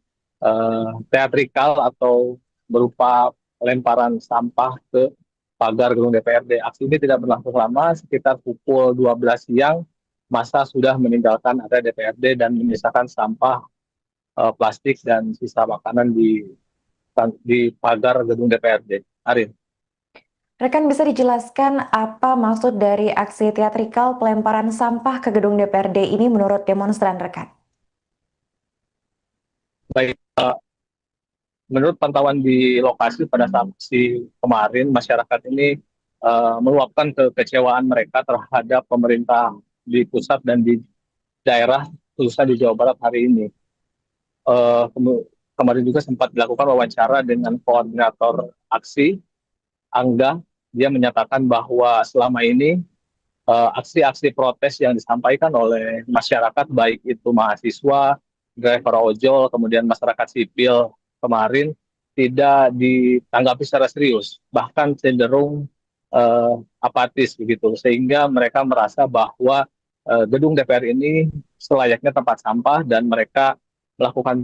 Speaker 2: teatrikal atau berupa lemparan sampah ke pagar gedung DPRD. Aksi ini tidak berlangsung lama, sekitar pukul 12 siang, masa sudah meninggalkan area DPRD dan menyisakan sampah plastik dan sisa makanan di pagar gedung DPRD. Arin.
Speaker 1: Rekan, bisa dijelaskan apa maksud dari aksi teatrikal pelemparan sampah ke gedung DPRD ini menurut demonstran rekan?
Speaker 2: Baik, menurut pantauan di lokasi pada saat aksi kemarin, masyarakat ini meluapkan kekecewaan mereka terhadap pemerintah di pusat dan di daerah, khususnya di Jawa Barat hari ini. Kemarin juga sempat dilakukan wawancara dengan koordinator aksi, Angga. Dia menyatakan bahwa selama ini aksi-aksi protes yang disampaikan oleh masyarakat, baik itu mahasiswa, driver ojol, kemudian masyarakat sipil kemarin tidak ditanggapi secara serius, bahkan cenderung apatis begitu, sehingga mereka merasa bahwa gedung DPR ini selayaknya tempat sampah dan mereka melakukan